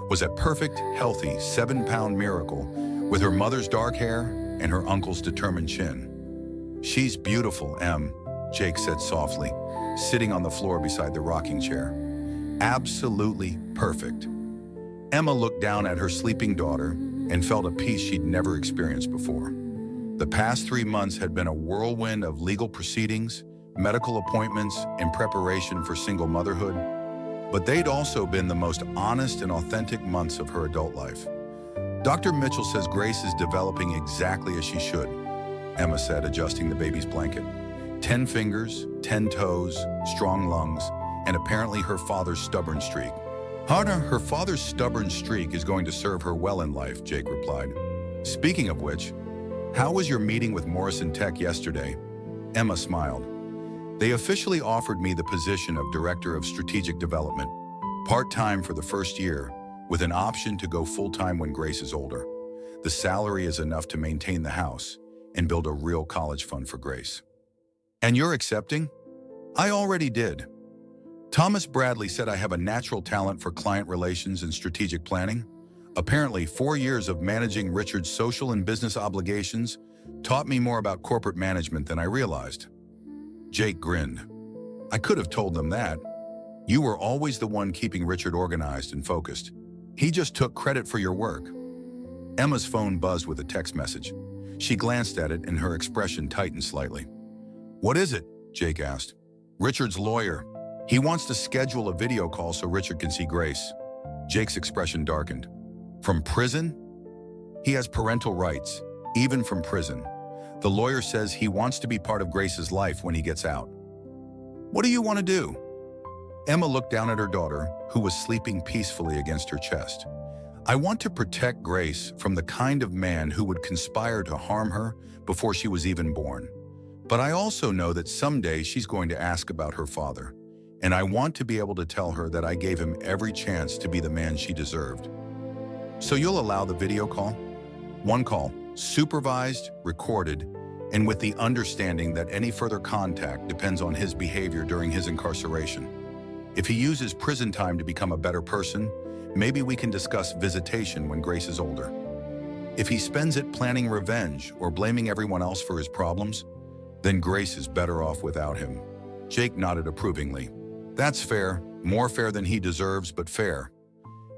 was a perfect, healthy 7-pound miracle with her mother's dark hair and her uncle's determined chin. She's beautiful, Em, Jake said softly, sitting on the floor beside the rocking chair. Absolutely perfect. Emma looked down at her sleeping daughter and felt a peace she'd never experienced before. The past 3 months had been a whirlwind of legal proceedings, medical appointments, and preparation for single motherhood. But they'd also been the most honest and authentic months of her adult life. Dr. Mitchell says Grace is developing exactly as she should, Emma said, adjusting the baby's blanket. 10 fingers, 10 toes, strong lungs, and apparently her father's stubborn streak. Her father's stubborn streak is going to serve her well in life, Jake replied. Speaking of which, how was your meeting with Morrison Tech yesterday? Emma smiled. They officially offered me the position of Director of Strategic Development, part-time for the first year, with an option to go full-time when Grace is older. The salary is enough to maintain the house and build a real college fund for Grace. And you're accepting? I already did. Thomas Bradley said I have a natural talent for client relations and strategic planning. Apparently, 4 years of managing Richard's social and business obligations taught me more about corporate management than I realized. Jake grinned. I could have told them that. You were always the one keeping Richard organized and focused. He just took credit for your work. Emma's phone buzzed with a text message. She glanced at it and her expression tightened slightly. What is it? Jake asked. Richard's lawyer. He wants to schedule a video call so Richard can see Grace. Jake's expression darkened. From prison? He has parental rights, even from prison. The lawyer says he wants to be part of Grace's life when he gets out. What do you want to do? Emma looked down at her daughter, who was sleeping peacefully against her chest. I want to protect Grace from the kind of man who would conspire to harm her before she was even born. But I also know that someday she's going to ask about her father, and I want to be able to tell her that I gave him every chance to be the man she deserved. So you'll allow the video call? One call, supervised, recorded, and with the understanding that any further contact depends on his behavior during his incarceration. If he uses prison time to become a better person, maybe we can discuss visitation when Grace is older. If he spends it planning revenge or blaming everyone else for his problems, Then Grace is better off without him. Jake nodded approvingly. That's fair, more fair than he deserves, but fair.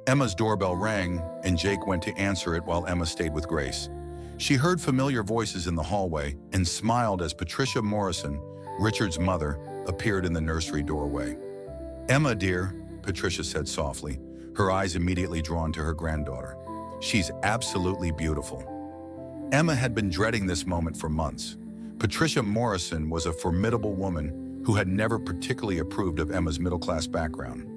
Emma's doorbell rang, and Jake went to answer it while Emma stayed with Grace. She heard familiar voices in the hallway and smiled as Patricia Morrison, Richard's mother, appeared in the nursery doorway. Emma, dear, Patricia said softly, her eyes immediately drawn to her granddaughter. She's absolutely beautiful. Emma had been dreading this moment for months. Patricia Morrison was a formidable woman who had never particularly approved of Emma's middle-class background.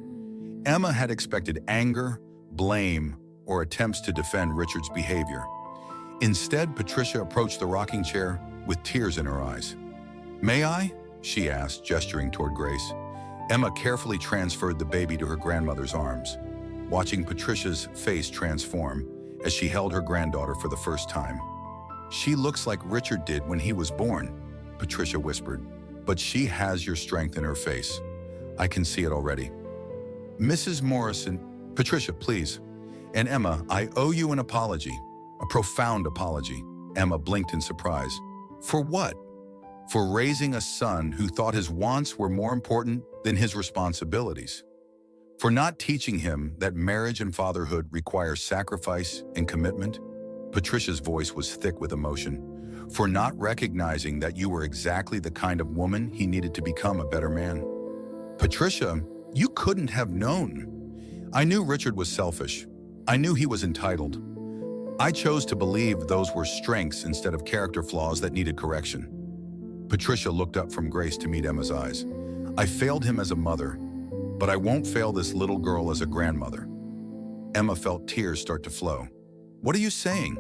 Emma had expected anger, blame, or attempts to defend Richard's behavior. Instead, Patricia approached the rocking chair with tears in her eyes. "May I?" she asked, gesturing toward Grace. Emma carefully transferred the baby to her grandmother's arms, watching Patricia's face transform as she held her granddaughter for the first time. "She looks like Richard did when he was born," Patricia whispered, "but she has your strength in her face. I can see it already." "Mrs. Morrison," "Patricia, please." "And Emma, I owe you an apology, a profound apology." Emma blinked in surprise. "For what?" "For raising a son who thought his wants were more important than his responsibilities. For not teaching him that marriage and fatherhood require sacrifice and commitment." Patricia's voice was thick with emotion. "For not recognizing that you were exactly the kind of woman he needed to become a better man." "Patricia, you couldn't have known. I knew Richard was selfish. I knew he was entitled. I chose to believe those were strengths instead of character flaws that needed correction." Patricia looked up from Grace to meet Emma's eyes. "I failed him as a mother, but I won't fail this little girl as a grandmother." Emma felt tears start to flow. "What are you saying?"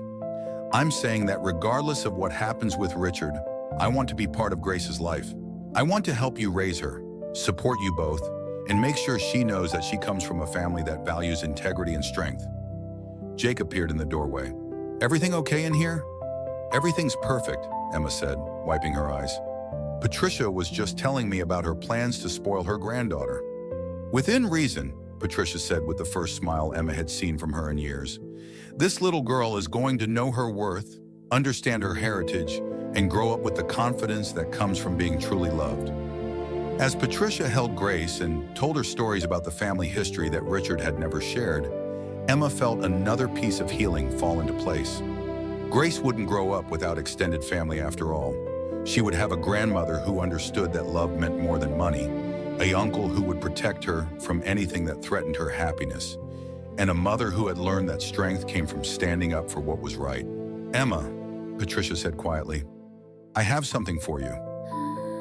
"I'm saying that regardless of what happens with Richard, I want to be part of Grace's life. I want to help you raise her, support you both, and make sure she knows that she comes from a family that values integrity and strength." Jake appeared in the doorway. "Everything okay in here?" "Everything's perfect," Emma said, wiping her eyes. "Patricia was just telling me about her plans to spoil her granddaughter." "Within reason," Patricia said with the first smile Emma had seen from her in years. "This little girl is going to know her worth, understand her heritage, and grow up with the confidence that comes from being truly loved." As Patricia held Grace and told her stories about the family history that Richard had never shared, Emma felt another piece of healing fall into place. Grace wouldn't grow up without extended family after all. She would have a grandmother who understood that love meant more than money, an uncle who would protect her from anything that threatened her happiness, and a mother who had learned that strength came from standing up for what was right. "Emma," Patricia said quietly, "I have something for you."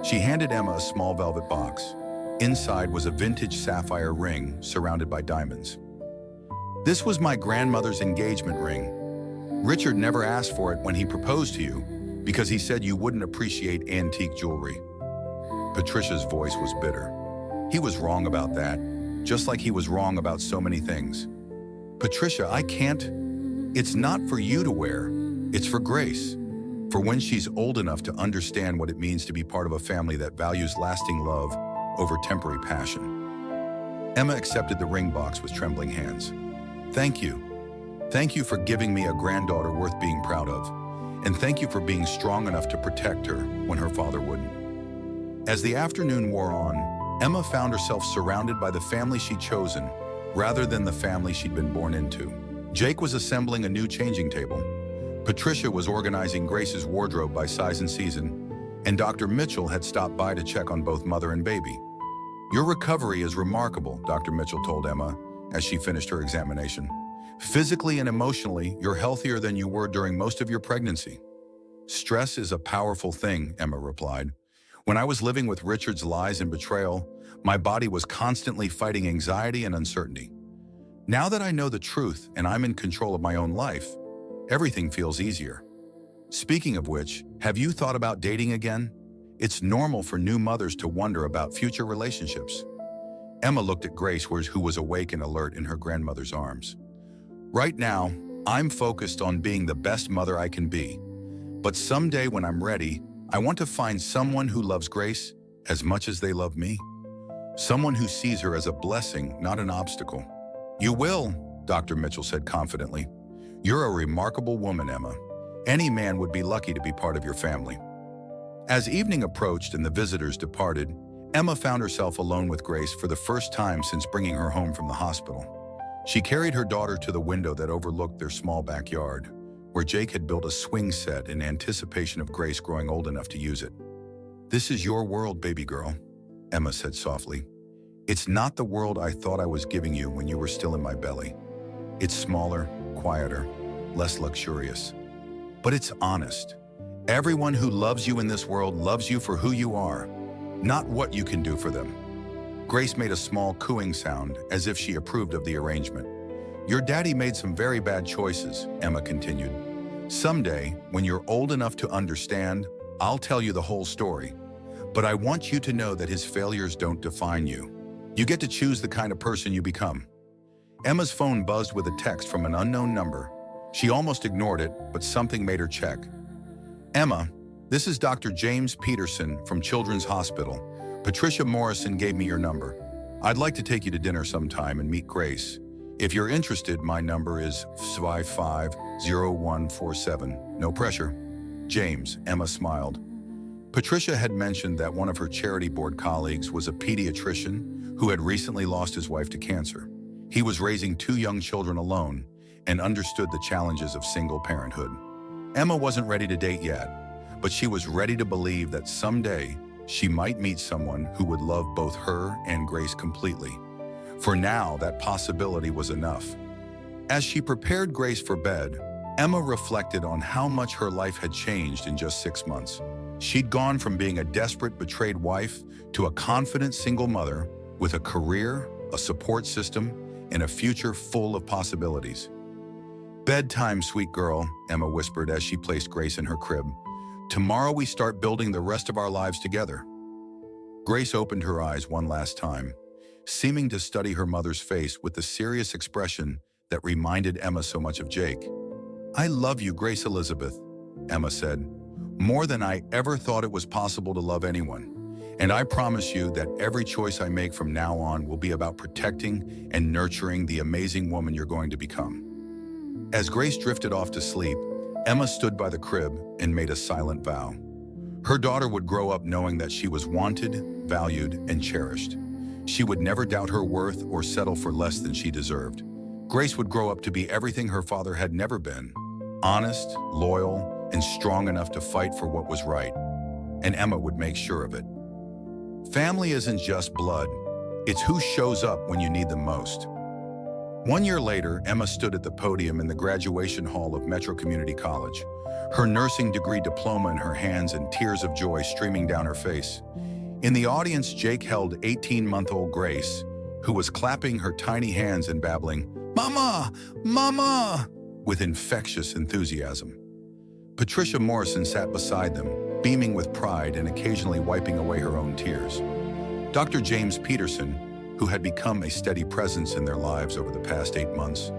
She handed Emma a small velvet box. Inside was a vintage sapphire ring surrounded by diamonds. "This was my grandmother's engagement ring. Richard never asked for it when he proposed to you because he said you wouldn't appreciate antique jewelry." Patricia's voice was bitter. He was wrong about that, just like he was wrong about so many things. "Patricia, I can't. It's not for you to wear. It's for Grace. For when she's old enough to understand what it means to be part of a family that values lasting love over temporary passion." Emma accepted the ring box with trembling hands. "Thank you. Thank you for giving me a granddaughter worth being proud of. And thank you for being strong enough to protect her when her father wouldn't." As the afternoon wore on, Emma found herself surrounded by the family she'd chosen, rather than the family she'd been born into. Jake was assembling a new changing table. Patricia was organizing Grace's wardrobe by size and season, and Dr. Mitchell had stopped by to check on both mother and baby. "Your recovery is remarkable," Dr. Mitchell told Emma as she finished her examination. "Physically and emotionally, you're healthier than you were during most of your pregnancy." "Stress is a powerful thing," Emma replied. "When I was living with Richard's lies and betrayal, my body was constantly fighting anxiety and uncertainty. Now that I know the truth and I'm in control of my own life, everything feels easier." "Speaking of which, have you thought about dating again? It's normal for new mothers to wonder about future relationships." Emma looked at Grace, who was awake and alert in her grandmother's arms. "Right now, I'm focused on being the best mother I can be. But someday when I'm ready, I want to find someone who loves Grace as much as they love me. Someone who sees her as a blessing, not an obstacle." "You will," Dr. Mitchell said confidently. "You're a remarkable woman, Emma. Any man would be lucky to be part of your family." As evening approached and the visitors departed, Emma found herself alone with Grace for the first time since bringing her home from the hospital. She carried her daughter to the window that overlooked their small backyard, where Jake had built a swing set in anticipation of Grace growing old enough to use it. "This is your world, baby girl," Emma said softly. "It's not the world I thought I was giving you when you were still in my belly. It's smaller, quieter, less luxurious. But it's honest. Everyone who loves you in this world loves you for who you are, not what you can do for them." Grace made a small cooing sound, as if she approved of the arrangement. "Your daddy made some very bad choices," Emma continued. "Someday, when you're old enough to understand, I'll tell you the whole story. But I want you to know that his failures don't define you. You get to choose the kind of person you become." Emma's phone buzzed with a text from an unknown number. She almost ignored it, but something made her check. "Emma, this is Dr. James Peterson from Children's Hospital. Patricia Morrison gave me your number. I'd like to take you to dinner sometime and meet Grace. If you're interested, my number is 550147. No pressure." "James," Emma smiled. Patricia had mentioned that one of her charity board colleagues was a pediatrician who had recently lost his wife to cancer. He was raising 2 young children alone and understood the challenges of single parenthood. Emma wasn't ready to date yet, but she was ready to believe that someday she might meet someone who would love both her and Grace completely. For now, that possibility was enough. As she prepared Grace for bed, Emma reflected on how much her life had changed in just 6 months. She'd gone from being a desperate, betrayed wife to a confident single mother with a career, a support system, and a future full of possibilities. "Bedtime, sweet girl," Emma whispered as she placed Grace in her crib. "Tomorrow we start building the rest of our lives together." Grace opened her eyes one last time, seeming to study her mother's face with the serious expression that reminded Emma so much of Jake. "I love you, Grace Elizabeth," Emma said, "more than I ever thought it was possible to love anyone. And I promise you that every choice I make from now on will be about protecting and nurturing the amazing woman you're going to become." As Grace drifted off to sleep, Emma stood by the crib and made a silent vow. Her daughter would grow up knowing that she was wanted, valued, and cherished. She would never doubt her worth or settle for less than she deserved. Grace would grow up to be everything her father had never been: honest, loyal, and strong enough to fight for what was right. And Emma would make sure of it. Family isn't just blood, it's who shows up when you need them most. 1 year later, Emma stood at the podium in the graduation hall of Metro Community College, her nursing degree diploma in her hands and tears of joy streaming down her face. In the audience, Jake held 18-month-old Grace, who was clapping her tiny hands and babbling, "Mama! Mama!" with infectious enthusiasm. Patricia Morrison sat beside them, beaming with pride and occasionally wiping away her own tears. Dr. James Peterson, who had become a steady presence in their lives over the past 8 months,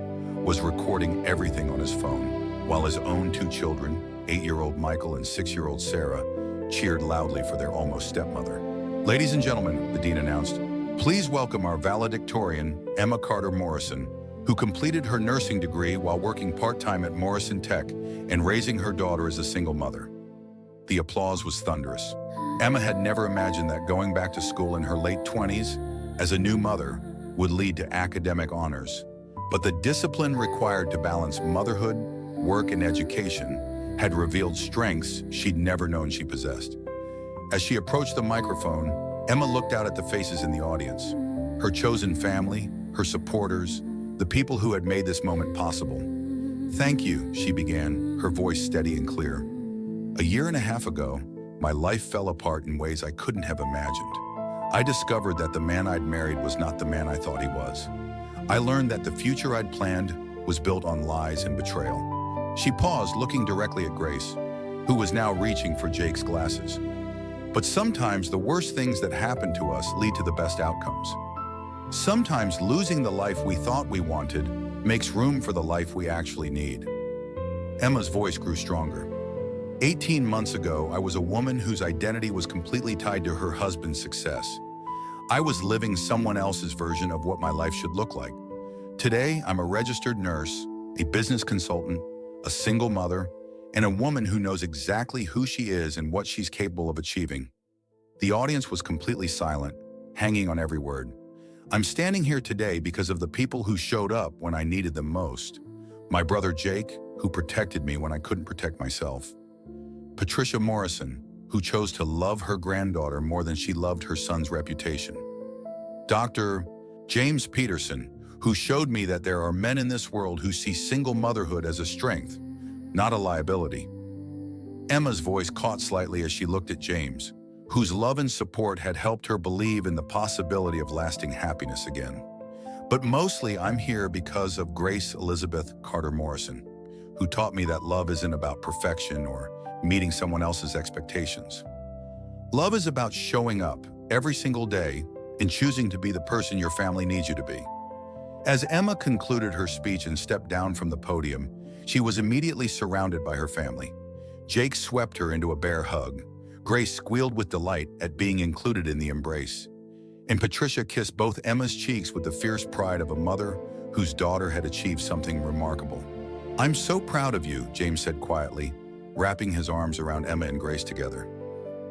was recording everything on his phone, while his own 2 children, 8-year-old Michael and 6-year-old Sarah, cheered loudly for their almost stepmother. "Ladies and gentlemen," the dean announced, "please welcome our valedictorian, Emma Carter Morrison, who completed her nursing degree while working part-time at Morrison Tech and raising her daughter as a single mother." The applause was thunderous. Emma had never imagined that going back to school in her late 20s as a new mother would lead to academic honors. But the discipline required to balance motherhood, work, and education had revealed strengths she'd never known she possessed. As she approached the microphone, Emma looked out at the faces in the audience. Her chosen family, her supporters, the people who had made this moment possible. "Thank you," she began, her voice steady and clear. "A year and a half ago, my life fell apart in ways I couldn't have imagined. I discovered that the man I'd married was not the man I thought he was. I learned that the future I'd planned was built on lies and betrayal." She paused, looking directly at Grace, who was now reaching for Jake's glasses. "But sometimes the worst things that happen to us lead to the best outcomes. Sometimes losing the life we thought we wanted makes room for the life we actually need." Emma's voice grew stronger. 18 months ago, I was a woman whose identity was completely tied to her husband's success. I was living someone else's version of what my life should look like. Today, I'm a registered nurse, a business consultant, a single mother, and a woman who knows exactly who she is and what she's capable of achieving. The audience was completely silent, hanging on every word. I'm standing here today because of the people who showed up when I needed them most. My brother Jake, who protected me when I couldn't protect myself. Patricia Morrison, who chose to love her granddaughter more than she loved her son's reputation. Dr. James Peterson, who showed me that there are men in this world who see single motherhood as a strength, not a liability. Emma's voice caught slightly as she looked at James, whose love and support had helped her believe in the possibility of lasting happiness again. But mostly I'm here because of Grace Elizabeth Carter Morrison, who taught me that love isn't about perfection or meeting someone else's expectations. Love is about showing up every single day and choosing to be the person your family needs you to be. As Emma concluded her speech and stepped down from the podium, she was immediately surrounded by her family. Jake swept her into a bear hug. Grace squealed with delight at being included in the embrace. And Patricia kissed both Emma's cheeks with the fierce pride of a mother whose daughter had achieved something remarkable. "I'm so proud of you," James said quietly, wrapping his arms around Emma and Grace together.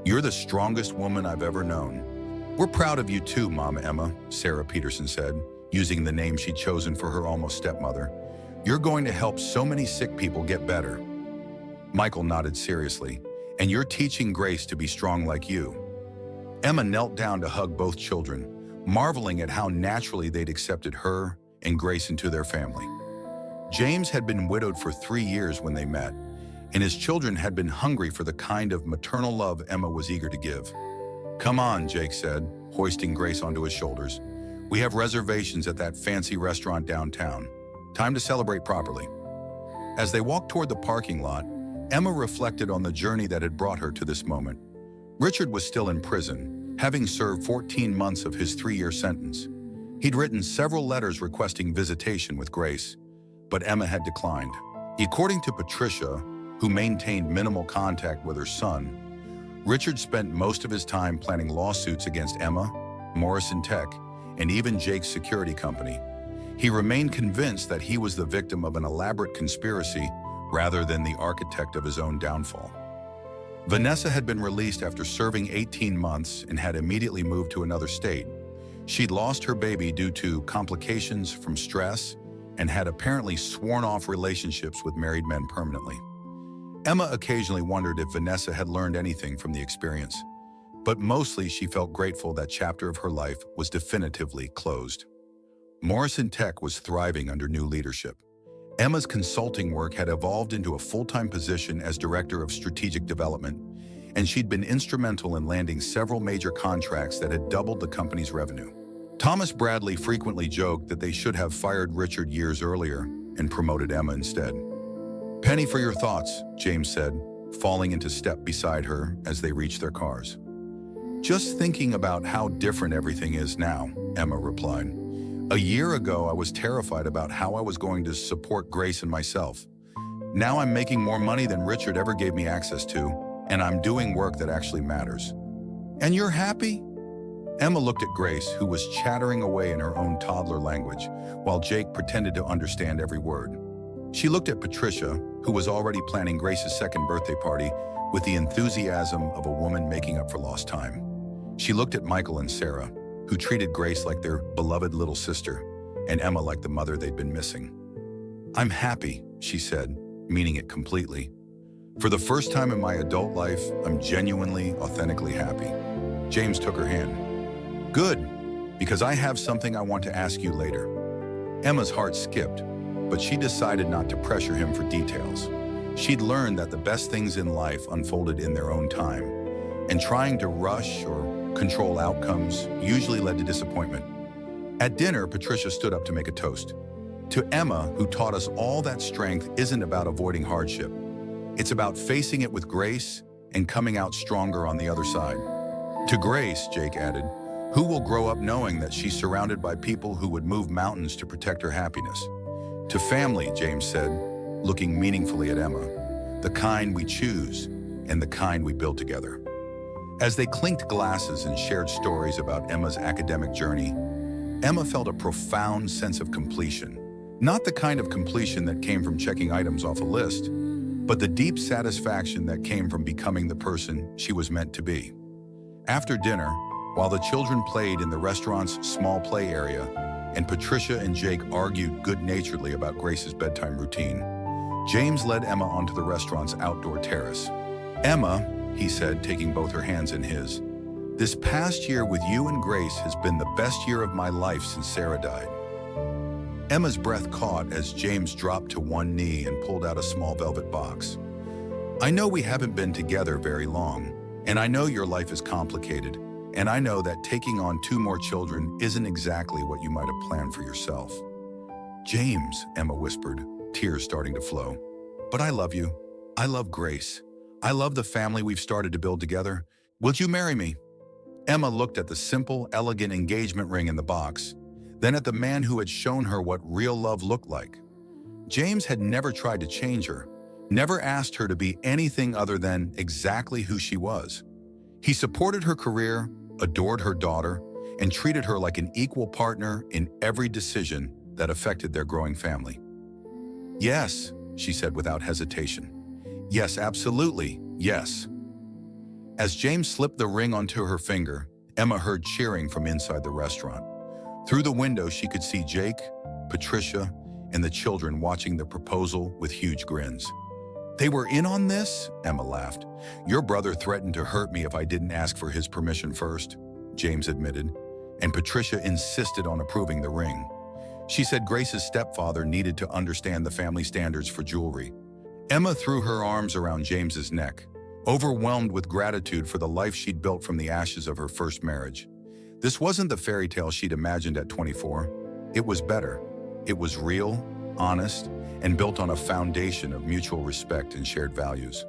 "You're the strongest woman I've ever known." "We're proud of you too, Mama Emma," Sarah Peterson said, using the name she'd chosen for her almost stepmother. "You're going to help so many sick people get better." Michael nodded seriously. "And you're teaching Grace to be strong like you." Emma knelt down to hug both children, marveling at how naturally they'd accepted her and Grace into their family. James had been widowed for 3 years when they met, and his children had been hungry for the kind of maternal love Emma was eager to give. "Come on," Jake said, hoisting Grace onto his shoulders. "We have reservations at that fancy restaurant downtown. Time to celebrate properly." As they walked toward the parking lot, Emma reflected on the journey that had brought her to this moment. Richard was still in prison, having served 14 months of his 3-year sentence. He'd written several letters requesting visitation with Grace, but Emma had declined. According to Patricia, who maintained minimal contact with her son, Richard spent most of his time planning lawsuits against Emma, Morrison Tech, and even Jake's security company. He remained convinced that he was the victim of an elaborate conspiracy rather than the architect of his own downfall. Vanessa had been released after serving 18 months and had immediately moved to another state. She'd lost her baby due to complications from stress and had apparently sworn off relationships with married men permanently. Emma occasionally wondered if Vanessa had learned anything from the experience, but mostly she felt grateful that chapter of her life was definitively closed. Morrison Tech was thriving under new leadership. Emma's consulting work had evolved into a full-time position as Director of Strategic Development, and she'd been instrumental in landing several major contracts that had doubled the company's revenue. Thomas Bradley frequently joked that they should have fired Richard years earlier and promoted Emma instead. "Penny for your thoughts," James said, falling into step beside her as they reached their cars. "Just thinking about how different everything is now," Emma replied. "A year ago, I was terrified about how I was going to support Grace and myself. Now I'm making more money than Richard ever gave me access to, and I'm doing work that actually matters." "And you're happy?" Emma looked at Grace, who was chattering away in her own toddler language, while Jake pretended to understand every word. She looked at Patricia, who was already planning Grace's second birthday party with the enthusiasm of a woman making up for lost time. She looked at Michael and Sarah, who treated Grace like their beloved little sister, and Emma like the mother they'd been missing. "I'm happy," she said, meaning it completely. "For the first time in my adult life, I'm genuinely, authentically happy." James took her hand. "Good, because I have something I want to ask you later." Emma's heart skipped, but she decided not to pressure him for details. She'd learned that the best things in life unfolded in their own time, and trying to rush or control outcomes usually led to disappointment. At dinner, Patricia stood up to make a toast. "To Emma, who taught us all that strength isn't about avoiding hardship. It's about facing it with grace and coming out stronger on the other side." "To Grace," Jake added, "who will grow up knowing that she's surrounded by people who would move mountains to protect her happiness." "To family," James said, looking meaningfully at Emma, "the kind we choose and the kind we build together." As they clinked glasses and shared stories about Emma's academic journey, Emma felt a profound sense of completion. Not the kind of completion that came from checking items off a list, but the deep satisfaction that came from becoming the person she was meant to be. After dinner, while the children played in the restaurant's small play area, and Patricia and Jake argued good-naturedly about Grace's bedtime routine, James led Emma onto the restaurant's outdoor terrace. "Emma," he said, taking both her hands in his, "this past year with you and Grace has been the best year of my life since Sarah died." Emma's breath caught as James dropped to one knee and pulled out a small velvet box. "I know we haven't been together very long, and I know your life is complicated, and I know that taking on 2 more children isn't exactly what you might have planned for yourself." "James," Emma whispered, tears starting to flow. "But I love you. I love Grace. I love the family we've started to build together. Will you marry me?" Emma looked at the simple, elegant engagement ring in the box, then at the man who had shown her what real love looked like. James had never tried to change her, never asked her to be anything other than exactly who she was. He supported her career, adored her daughter, and treated her like an equal partner in every decision that affected their growing family. "Yes," she said without hesitation. "Yes, absolutely, yes." As James slipped the ring onto her finger, Emma heard cheering from inside the restaurant. Through the window, she could see Jake, Patricia, and the children watching the proposal with huge grins. "They were in on this?" Emma laughed. "Your brother threatened to hurt me if I didn't ask for his permission first," James admitted, and Patricia insisted on approving the ring. She said Grace's stepfather needed to understand the family standards for jewelry. Emma threw her arms around James's neck, overwhelmed with gratitude for the life she'd built from the ashes of her first marriage. This wasn't the fairy tale she'd imagined at 24. It was better. It was real, honest, and built on a foundation of mutual respect and shared values.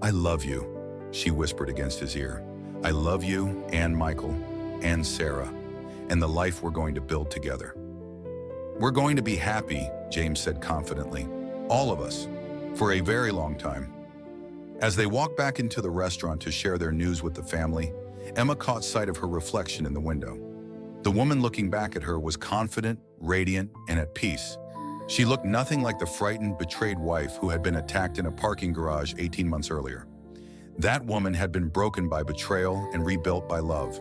"I love you," she whispered against his ear. "I love you and Michael and Sarah and the life we're going to build together." "We're going to be happy," James said confidently. "All of us, for a very long time." As they walked back into the restaurant to share their news with the family, Emma caught sight of her reflection in the window. The woman looking back at her was confident, radiant, and at peace. She looked nothing like the frightened, betrayed wife who had been attacked in a parking garage 18 months earlier. That woman had been broken by betrayal and rebuilt by love.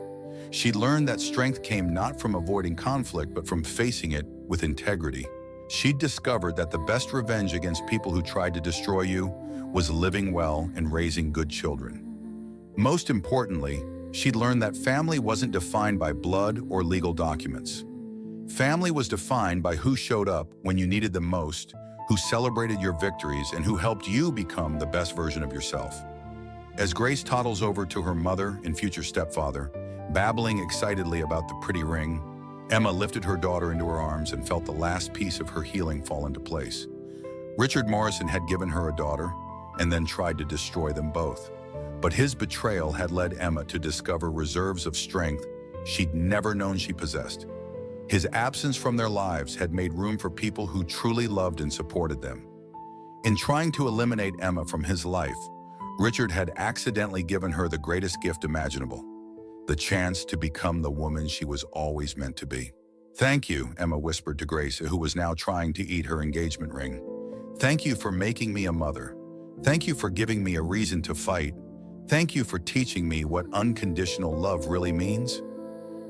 She'd learned that strength came not from avoiding conflict, but from facing it with integrity. She'd discovered that the best revenge against people who tried to destroy you was living well and raising good children. Most importantly, she'd learned that family wasn't defined by blood or legal documents. Family was defined by who showed up when you needed them most, who celebrated your victories, and who helped you become the best version of yourself. As Grace toddles over to her mother and future stepfather, babbling excitedly about the pretty ring, Emma lifted her daughter into her arms and felt the last piece of her healing fall into place. Richard Morrison had given her a daughter and then tried to destroy them both. But his betrayal had led Emma to discover reserves of strength she'd never known she possessed. His absence from their lives had made room for people who truly loved and supported them. In trying to eliminate Emma from his life, Richard had accidentally given her the greatest gift imaginable, the chance to become the woman she was always meant to be. "Thank you," Emma whispered to Grace, who was now trying to eat her engagement ring. "Thank you for making me a mother. Thank you for giving me a reason to fight. Thank you for teaching me what unconditional love really means."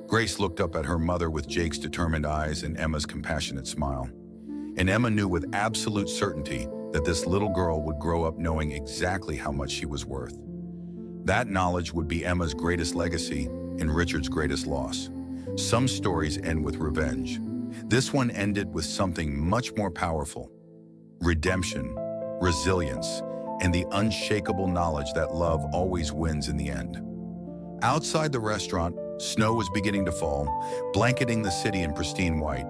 Grace looked up at her mother with Jake's determined eyes and Emma's compassionate smile. And Emma knew with absolute certainty that this little girl would grow up knowing exactly how much she was worth. That knowledge would be Emma's greatest legacy and Richard's greatest loss. Some stories end with revenge. This one ended with something much more powerful: redemption, resilience, and the unshakable knowledge that love always wins in the end. Outside the restaurant, snow was beginning to fall, blanketing the city in pristine white.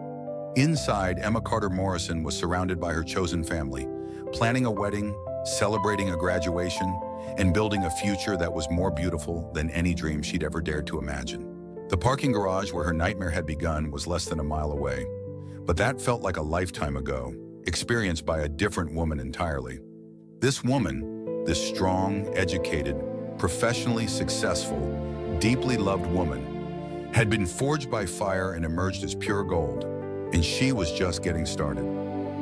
Inside, Emma Carter Morrison was surrounded by her chosen family, planning a wedding, celebrating a graduation, and building a future that was more beautiful than any dream she'd ever dared to imagine. The parking garage where her nightmare had begun was less than a mile away, but that felt like a lifetime ago, experienced by a different woman entirely. This woman, this strong, educated, professionally successful, deeply loved woman, had been forged by fire and emerged as pure gold, and she was just getting started.